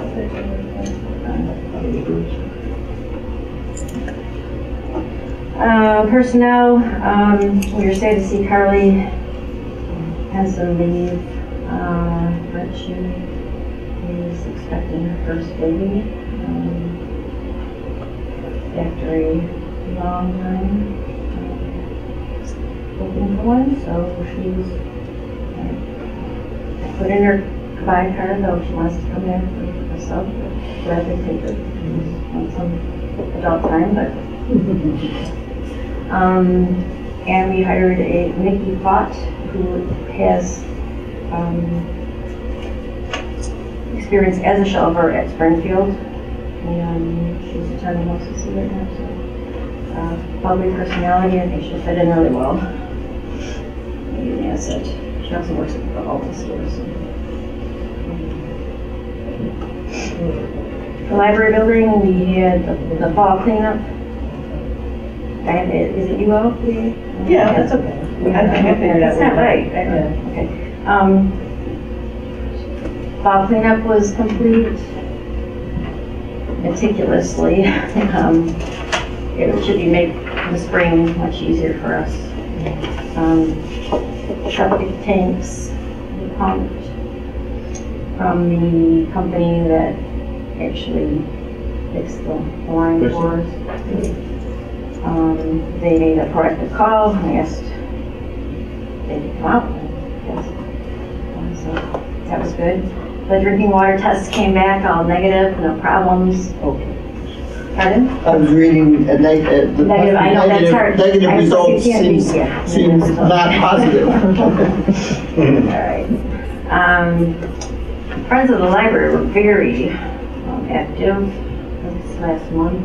Personnel, we're sad to see Carly has to leave. But she She's expecting her first baby after a long time looking for one. So she's put in her goodbye card, though she wants to come in for herself. But glad to take her on some adult time, but. And we hired a Nikki Fott, who has experience as a shelver at Springfield, and she's attending OCC right now. So, bubbly personality, I think she'll fit in really well. Maybe an asset. She also works at the Alta stores. So. The library building, we had the fall cleanup. Is it you all? Yeah, that's okay. I figured out. That's not right. Okay. Fall cleanup was complete meticulously. It should be made in the spring much easier for us. Septic tanks we pumped from the company that actually fixed the line for us. They made a proactive call and asked they to come out. Yes. So that was good. The drinking water tests came back all negative, no problems. Okay. Pardon? I was reading the Negative, I know that's hard. negative results seems not positive. All right. Friends of the Library were very active this last month.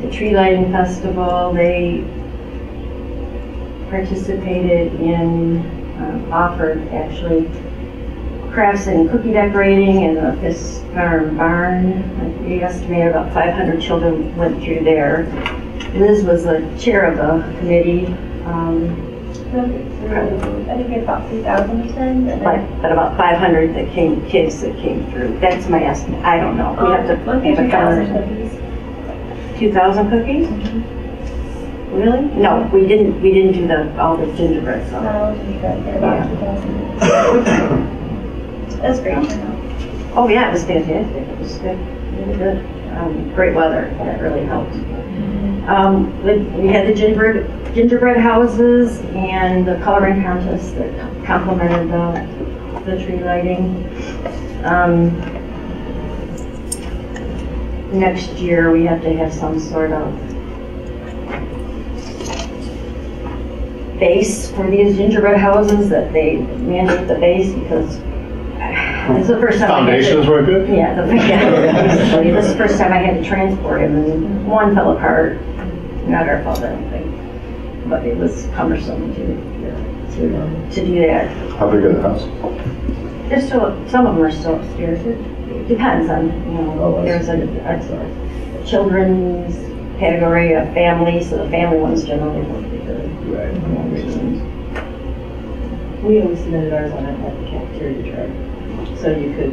The Tree Lighting Festival, they participated in, offered actually crafts and cookie decorating in the Fisk Farm Barn. We estimated about 500 children went through there. Liz was the chair of the committee. I think we had about 3,000 attend. But about 500 kids that came through. That's my estimate. I don't know. We have to have a 2,000 cookies. 2,000 cookies? Really? No, we didn't do all the gingerbread stuff. No, we did about 2,000. That's great. Oh yeah, it was fantastic. It was good, really good. Great weather. That really helped. We had the gingerbread houses and the coloring contest that complemented the tree lighting. Next year we have to have some sort of base for these gingerbread houses, that they mandate the base, because it's the first time Foundations were good? Yeah, basically. This is the first time I had to transport him, and one fell apart. Not our fault, I don't think, but it was cumbersome to do that. How big are the houses? There's still, some of them are still upstairs. It depends on, there's a children's category, a family, so the family ones generally work pretty good. Right. We always submitted ours on a cafeteria truck, so you could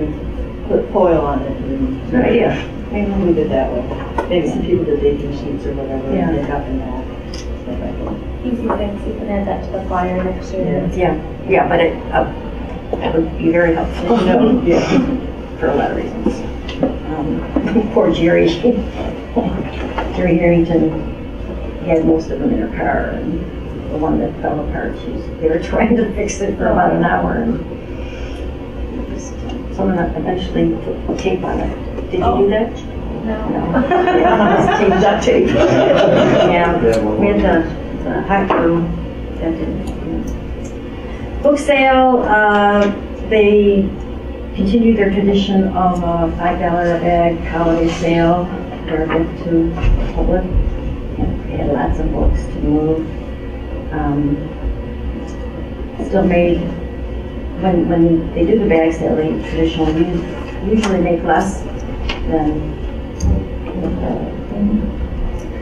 put foil on it and. Good idea. Maybe we did that way. Maybe some people did baking sheets or whatever, Yeah. and up in that. Stuff like that. Easy fix, you can add that to the flyer next year. Yeah, but that would be very helpful, for a lot of reasons. Poor Jerry. Jerry Harrington had most of them in her car, and the one that fell apart, they were trying to fix it for about an hour, and someone eventually put tape on it. Did you do that? No. Yeah, duct tape. Yeah, we had the hot crew that did it. Book sale, they continued their tradition of a $5 a bag holiday sale for a gift to the public. They had lots of books to move. Still made, when they do the bag sale, they traditionally usually make less than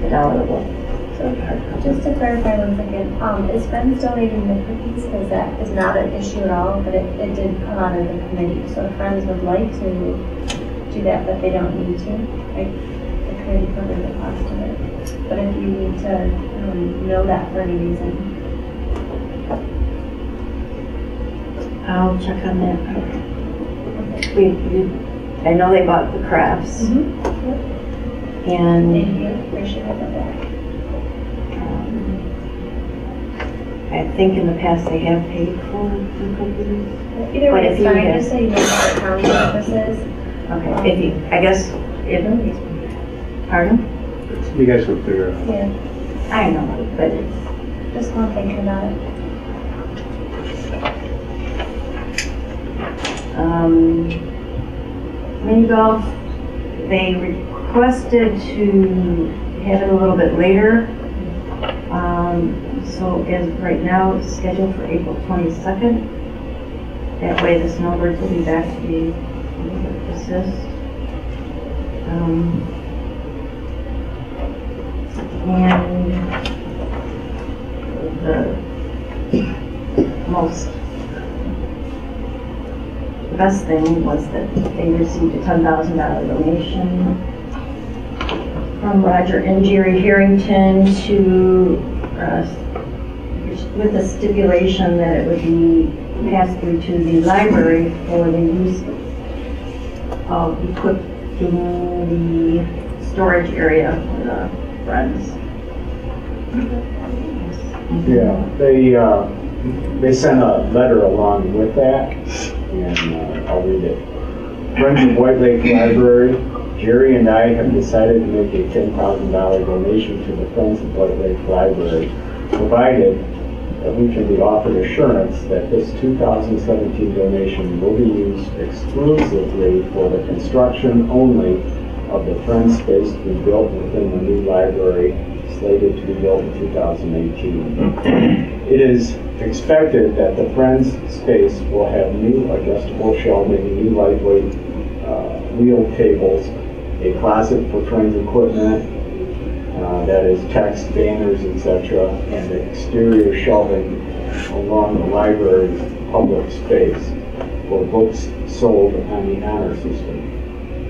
the dollar a book. So Just to clarify one second, is Friends donating the cookies? Because that is not an issue at all, but it did come out of the committee. So if Friends would like to do that, but they don't need to, like, the committee covered the cost of it. But if you need to know that for any reason. I'll check on that. I know they bought the crafts. And Thank you, appreciate that. I think in the past they have paid for the cookies. Either But way, if it's you fine, have- just so you know for accounting purposes. Okay, if you, I guess, pardon? You guys would figure it out. Yeah, I know, but it's, just while thinking about it. mini golf, they requested to have it a little bit later. So as of right now, it's scheduled for April 22nd. That way the snowbirds will be back to be able to assist. And the best thing was that they received a $10,000 donation from Roger and Jerry Harrington to, with the stipulation that it would be passed through to the library for the use of equipping the storage area for the Friends. Yeah, they sent a letter along with that, and I'll read it. Friends of White Lake Library, Jerry and I have decided to make a $10,000 donation to the Friends of White Lake Library, provided that we can be offered assurance that this 2017 donation will be used exclusively for the construction only of the Friends space to be built within the new library slated to be built in 2018. It is expected that the Friends space will have new adjustable shelving, new lightweight wheel tables, a closet for Friends equipment, that is text, banners, etc., and exterior shelving along the library's public space for books sold on the honor system.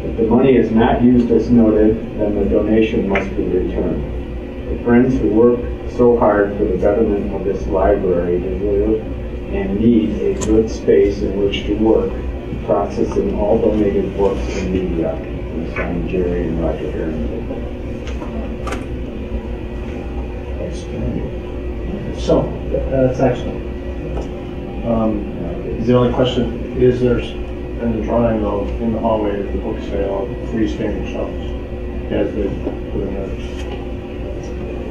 If the money is not used as noted, then the donation must be returned. The Friends who work so hard for the betterment of this library deserve and need a good space in which to work, processing all donated books and media. And signed Jerry and Roger Harrington. So, that's excellent. The only question is there's, in the drawing though, in the hallway of the book sale, freestanding shelves, as they put in there.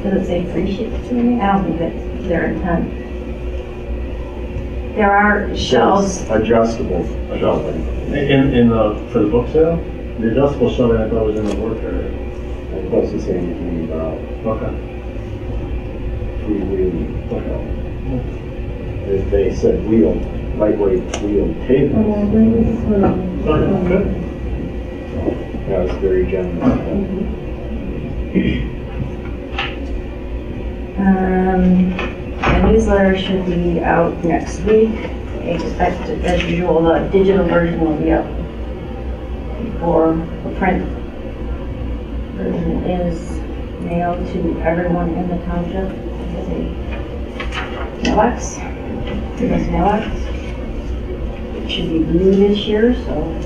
Does it say free shipping? I don't think that's their intent. There are shelves. Adjustable shelving. In the, for the book sale? The adjustable shelving I thought was in the work area. It doesn't say anything about Okay. freewheeling. They said wheel, lightweight wheel tables. Okay, good. That was very generous. The newsletter should be out next week. I expect, as usual, the digital version will be up before the print version is mailed to everyone in the township. As a mailbox. This mailbox. It should be blue this year, so.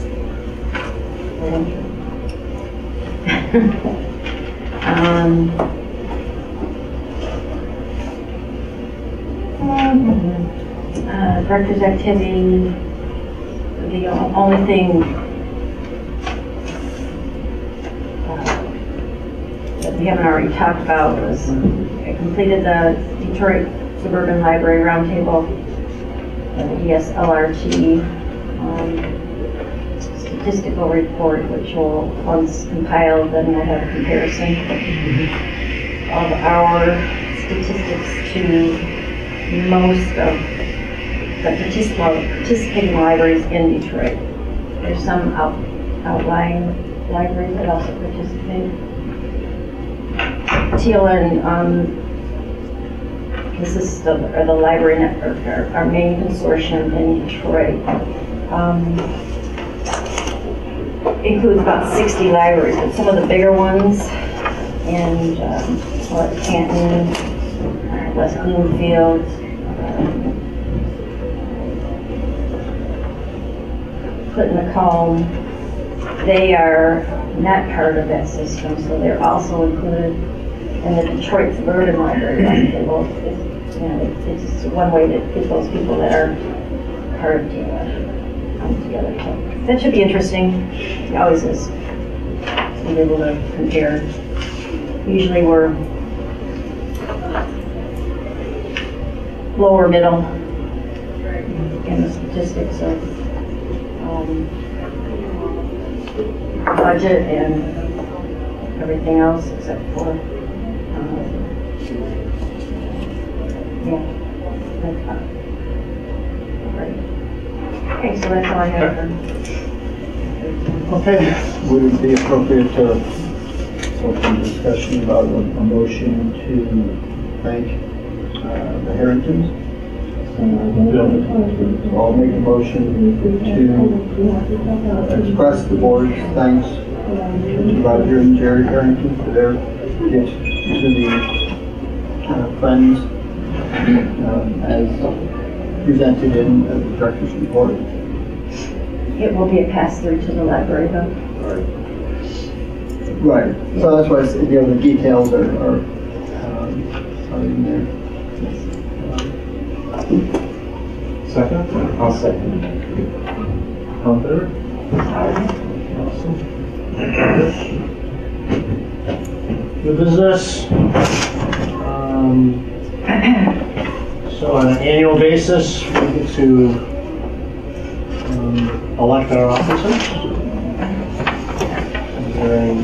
Director's activity, the only thing that we haven't already talked about was I completed the Detroit Suburban Library Roundtable, the ESLRT statistical report, which will, once compiled, then we'll have a comparison of our statistics to most of the participating libraries in Detroit. There's some outlying libraries that also participate. TLN consists of the library network, our main consortium in Detroit. Includes about 60 libraries, but some of the bigger ones, and Canton, West Bloomfield, Clinton McComb, they are not part of that system, so they're also included. And the Detroit Suburban Library, they both, it's just one way to get those people that are part of TLF come together. So that should be interesting. It always is. To be able to compare. Usually we're lower middle in the statistics of budget and everything else except for yeah. Right. Okay, so that's all I have. Okay, would it be appropriate to open discussion about a motion to thank the Harringtons? I'll make a motion to express the board's thanks to Roger and Jerry Harrington for their gifts to the Friends as presented in the director's report. It will be a pass-through to the library, though. Right. So that's why the details are in there. Second? I'll second. All in favor? New business. So on an annual basis, we get to elect our officers. Is there any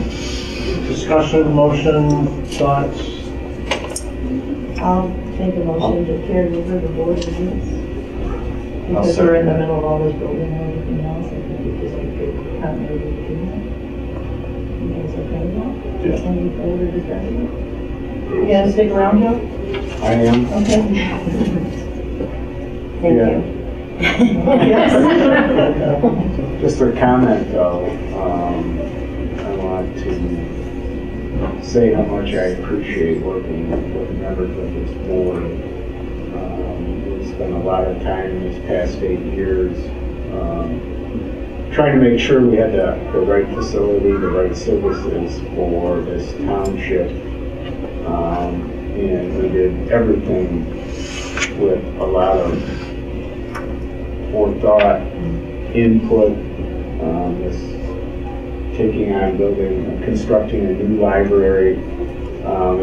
discussion, motion, thoughts? I'll make a motion to carry over the board of these. I'll Because we're in the second middle of all this building and everything else, I think it just be good continuity between them. You guys okay with that? Yeah. Any further discussion? You gonna stick around, Joe? I am. Okay. Thank Yeah. you. Just a comment though, I want to say how much I appreciate working with members of this board. We spent a lot of time in these past 8 years trying to make sure we had the right facility, the right services for this township. And we did everything with a lot of forethought, input, this taking on constructing a new library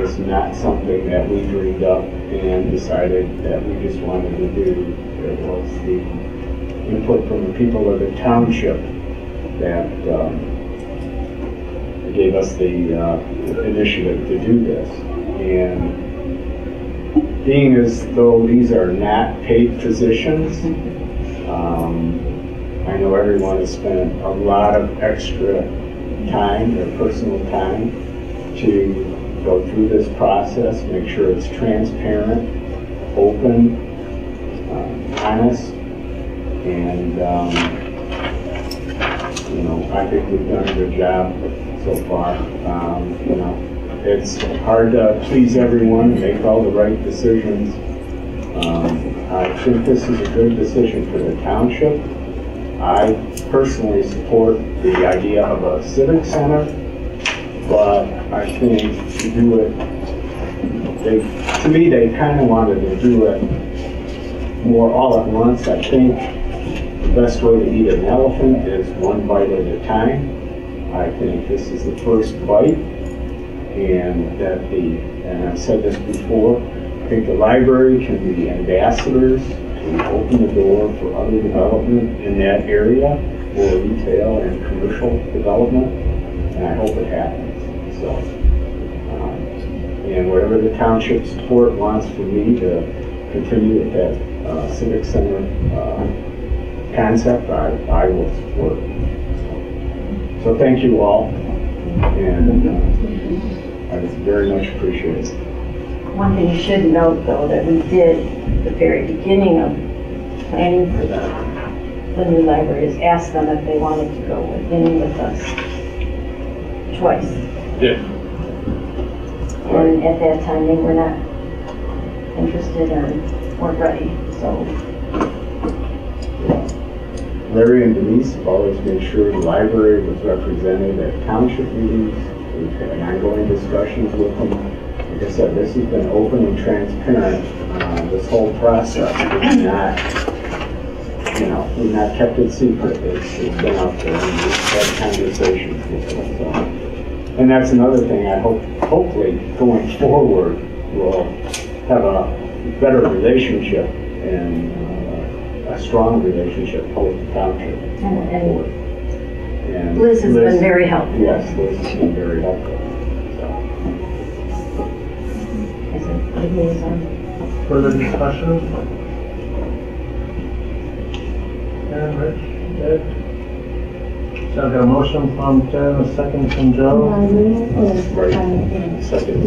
is not something that we dreamed up and decided that we just wanted to do. It was the input from the people of the township that gave us the initiative to do this. And being as though these are not paid positions, I know everyone has spent a lot of extra time, their personal time, to go through this process, make sure it's transparent, open, honest, and I think we've done a good job so far. It's hard to please everyone and make all the right decisions. I think this is a good decision for the township. I personally support the idea of a civic center, but I think to do it, to me, they kind of wanted to do it more all at once. I think the best way to eat an elephant is one bite at a time. I think this is the first bite, and I've said this before, I think the library can be ambassadors to open the door for other development in that area, for retail and commercial development, and I hope it happens. So, and whatever the township support wants for me to continue with that civic center concept, I will support. So thank you all, and I very much appreciate it. One thing you should note, though, that we did at the very beginning of planning for the new library is ask them if they wanted to go with us twice. Yeah. And at that time, they were not interested or weren't ready. So Larry and Denise have always made sure the library was represented at township meetings. We've had ongoing discussions with them. Like I said, this has been open and transparent, this whole process. We've not, we've not kept it secret. It's been out there, and we've had conversations with them. So. And that's another thing I hopefully going forward, we'll have a better relationship and a strong relationship with the township. And Liz has been very helpful. Yes, Liz has been very helpful. As a liaison. Further discussion? Aaron, Rich, Ed? So I've got a motion from Jen, a second from Joe. Right. Second.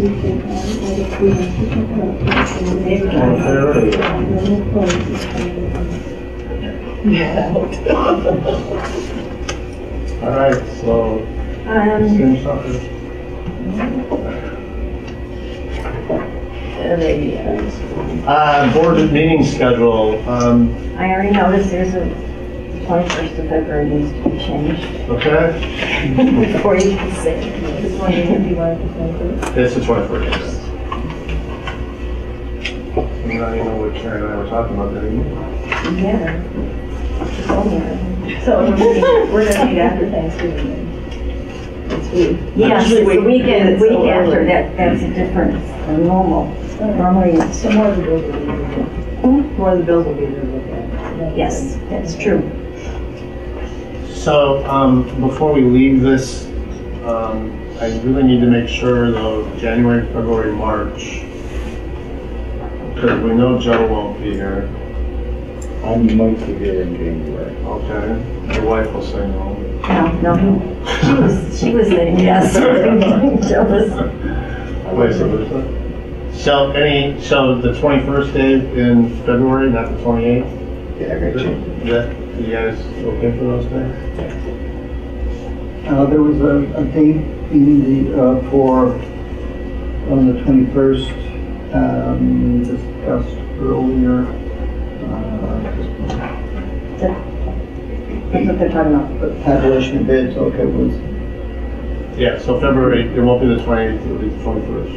All right, so same stuff. Board meeting schedule. I already noticed there's a 21st of February needs to be changed. Okay. Before you can say. Just wondering if you wanted to say it. It's the 21st. I don't even know what Karen and I were talking about that anymore. Yeah. So we're gonna meet after Thanksgiving. Yes, it's the weekend, week after that, that's a difference than normal. Normally, So more of the bills will be there. More of the bills will be there with that. yes, that's true. So, before we leave this, I really need to make sure though, January, February, March, because we know Joe won't be here. I might be here in January. Okay. Your wife will say no. No, she was saying yes. Joe was. Vice versa. So the 21st day in February, not the 28th? Yeah, I got you. Is that, you guys okay for those days? There was a date in the, for, on the 21st, discussed earlier. That's what they're talking about. Tabulation of bids, okay, was, Yeah, so February, it won't be the 28th, it'll be the 21st.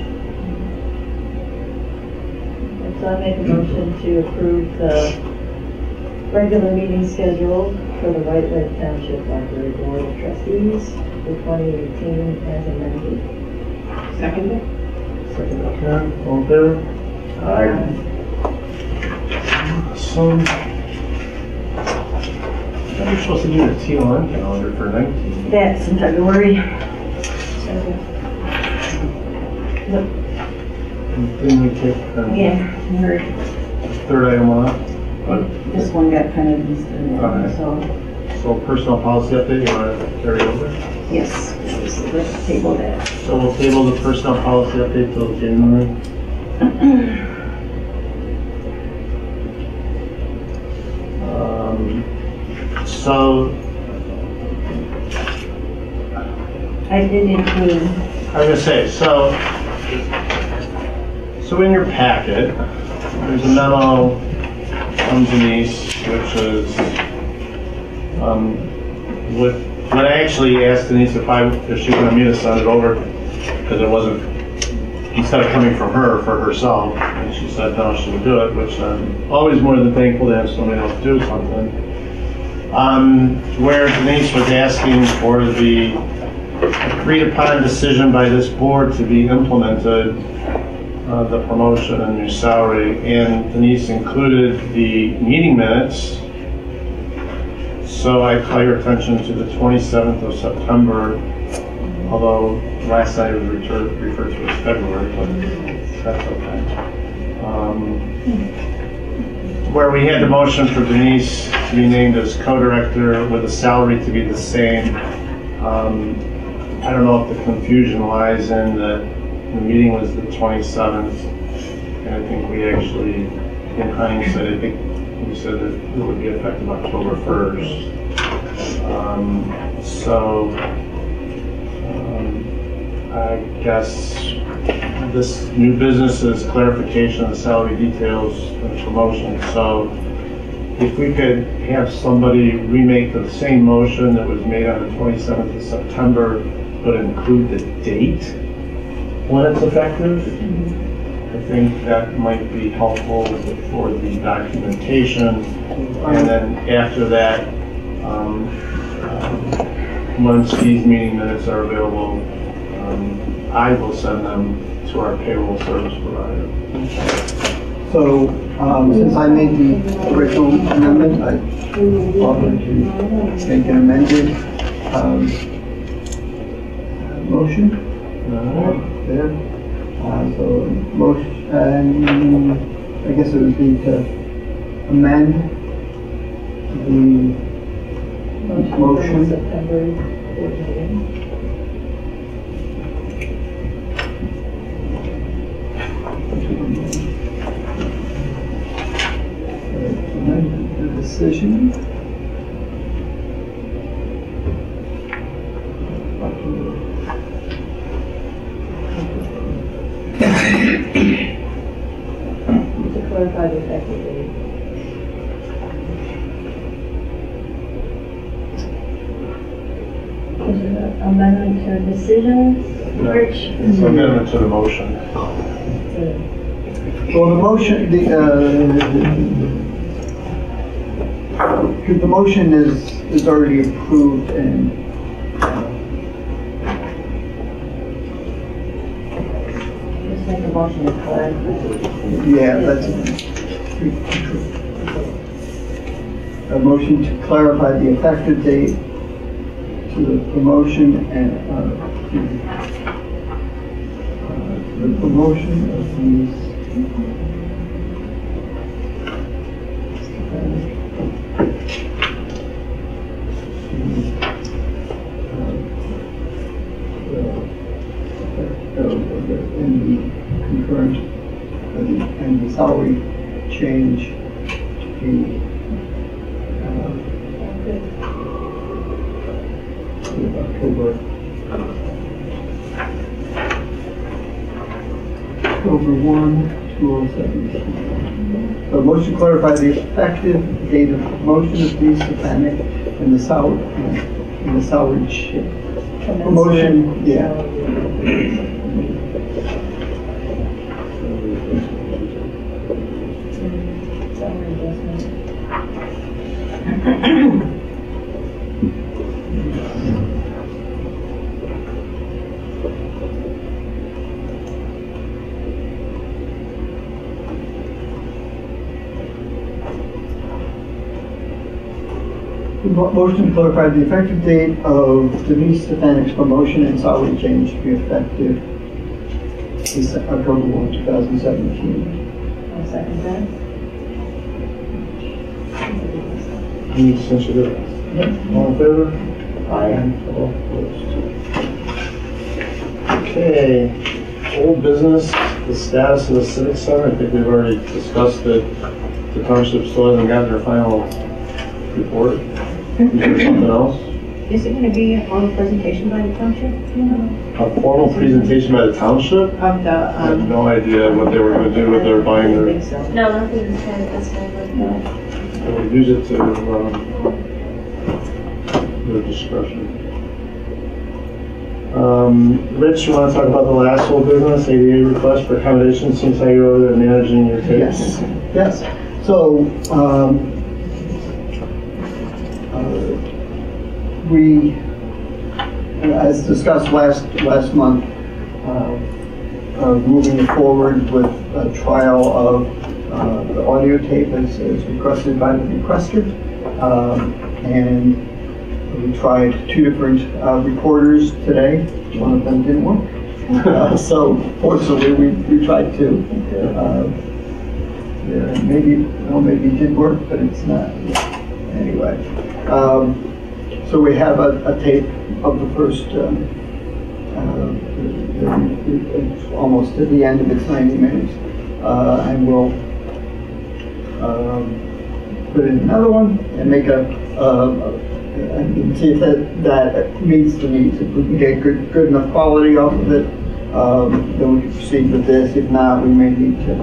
So I make a motion to approve the regular meeting schedule for the White Lake Township Library Board of Trustees for 2018 as amended. Second by Karen, all in favor? So, we're supposed to do the TLN calendar for 19. That's in February. Didn't we take Yeah, we're, third item off? this one got kind of missed in there, Okay. so, So personnel policy update, you want to carry over? yes, let's table that. So we'll table the personnel policy update till January. So I did include, I was gonna say, so in your packet, there's a memo from Denise, which is, when I actually asked Denise if she wanted me to send it over, because it wasn't, instead of coming from her for herself, and she said no, she would do it, which I'm always more than thankful to have somebody else do something. Where Denise was asking for the agreed upon decision by this board to be implemented, the promotion and new salary, and Denise included the meeting minutes. So I call your attention to the 27th of September, although last night it was referred to as February, but that's okay. Where we had the motion for Denise to be named as co-director with the salary to be the same. I don't know if the confusion lies in that the meeting was the 27th, and I think we actually, in hindsight, I think we said that it would be effective October 1st. I guess this new business is clarification of the salary details and promotion. So if we could have somebody remake the same motion that was made on the 27th of September, but include the date when it's effective, I think that might be helpful for the documentation. And then after that, once these meeting minutes are available, I will send them to our payroll service provider. So, since I made the original amendment, I offer to make an amended motion. There. So, motion, I guess it would be to amend the motion. September 14th. The decision. To clarify the effective date. Is it an amendment to the decision, Rich? It's an amendment to the motion. Well, the motion, the motion is already approved and Just make a motion to clarify. yeah, that's a motion to clarify the effective date to the promotion and the promotion of these and the concurrent and the salary change to be October 1, 2017. So motion to clarify the effective date of promotion of Denise Stefanik and the salary shift. Promotion, yeah. Salary adjustment. Motion to clarify the effective date of Denise Stefanik's promotion and salary change to be effective October 1, 2017. I'll second that. Any sensitive? All in favor? Aye. All opposed. Okay, old business, the status of the Civic Center. I think we've already discussed that the township still hasn't gotten their final report. Is there something else? Is it going to be a formal presentation by the township? A formal presentation by the township? Of the, I have no idea what they were going to do with their binder. I think so. No, nothing is kind of this way like that. We'll use it to their discretion. Rich, you want to talk about the last old business, ADA request for accommodation? Seems like you're over there managing your case. Yes. So, we, as discussed last month, moving forward with a trial of the audio tape as requested by the requester. And we tried two different recorders today. One of them didn't work. So fortunately, we tried two. Yeah, maybe it did work, but it's not. Anyway. So we have a tape of the first, it's almost at the end of its 90 minutes, and we'll put in another one and make and see if that meets the needs. If we can get good enough quality off of it, then we can proceed with this. If not, we may need to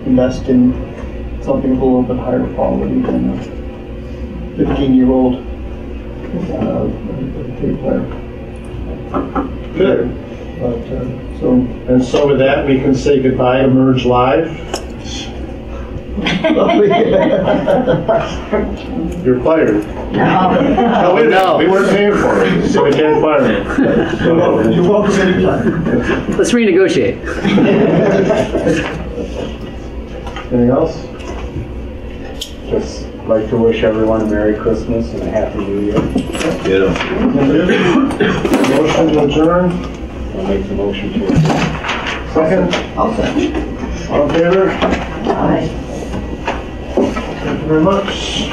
invest in something of a little bit higher quality than a 15-year-old tape player. Good. But, And so with that, we can say goodbye to Merge Live. You're fired. No, wait, no, we weren't paying for it, so we can't fire you. You're welcome anytime. Let's renegotiate. Anything else? Just like to wish everyone a Merry Christmas and a Happy New Year. Motion to adjourn? I'll make the motion to adjourn. Second? I'll second. All in favor? Aye. Thank you very much.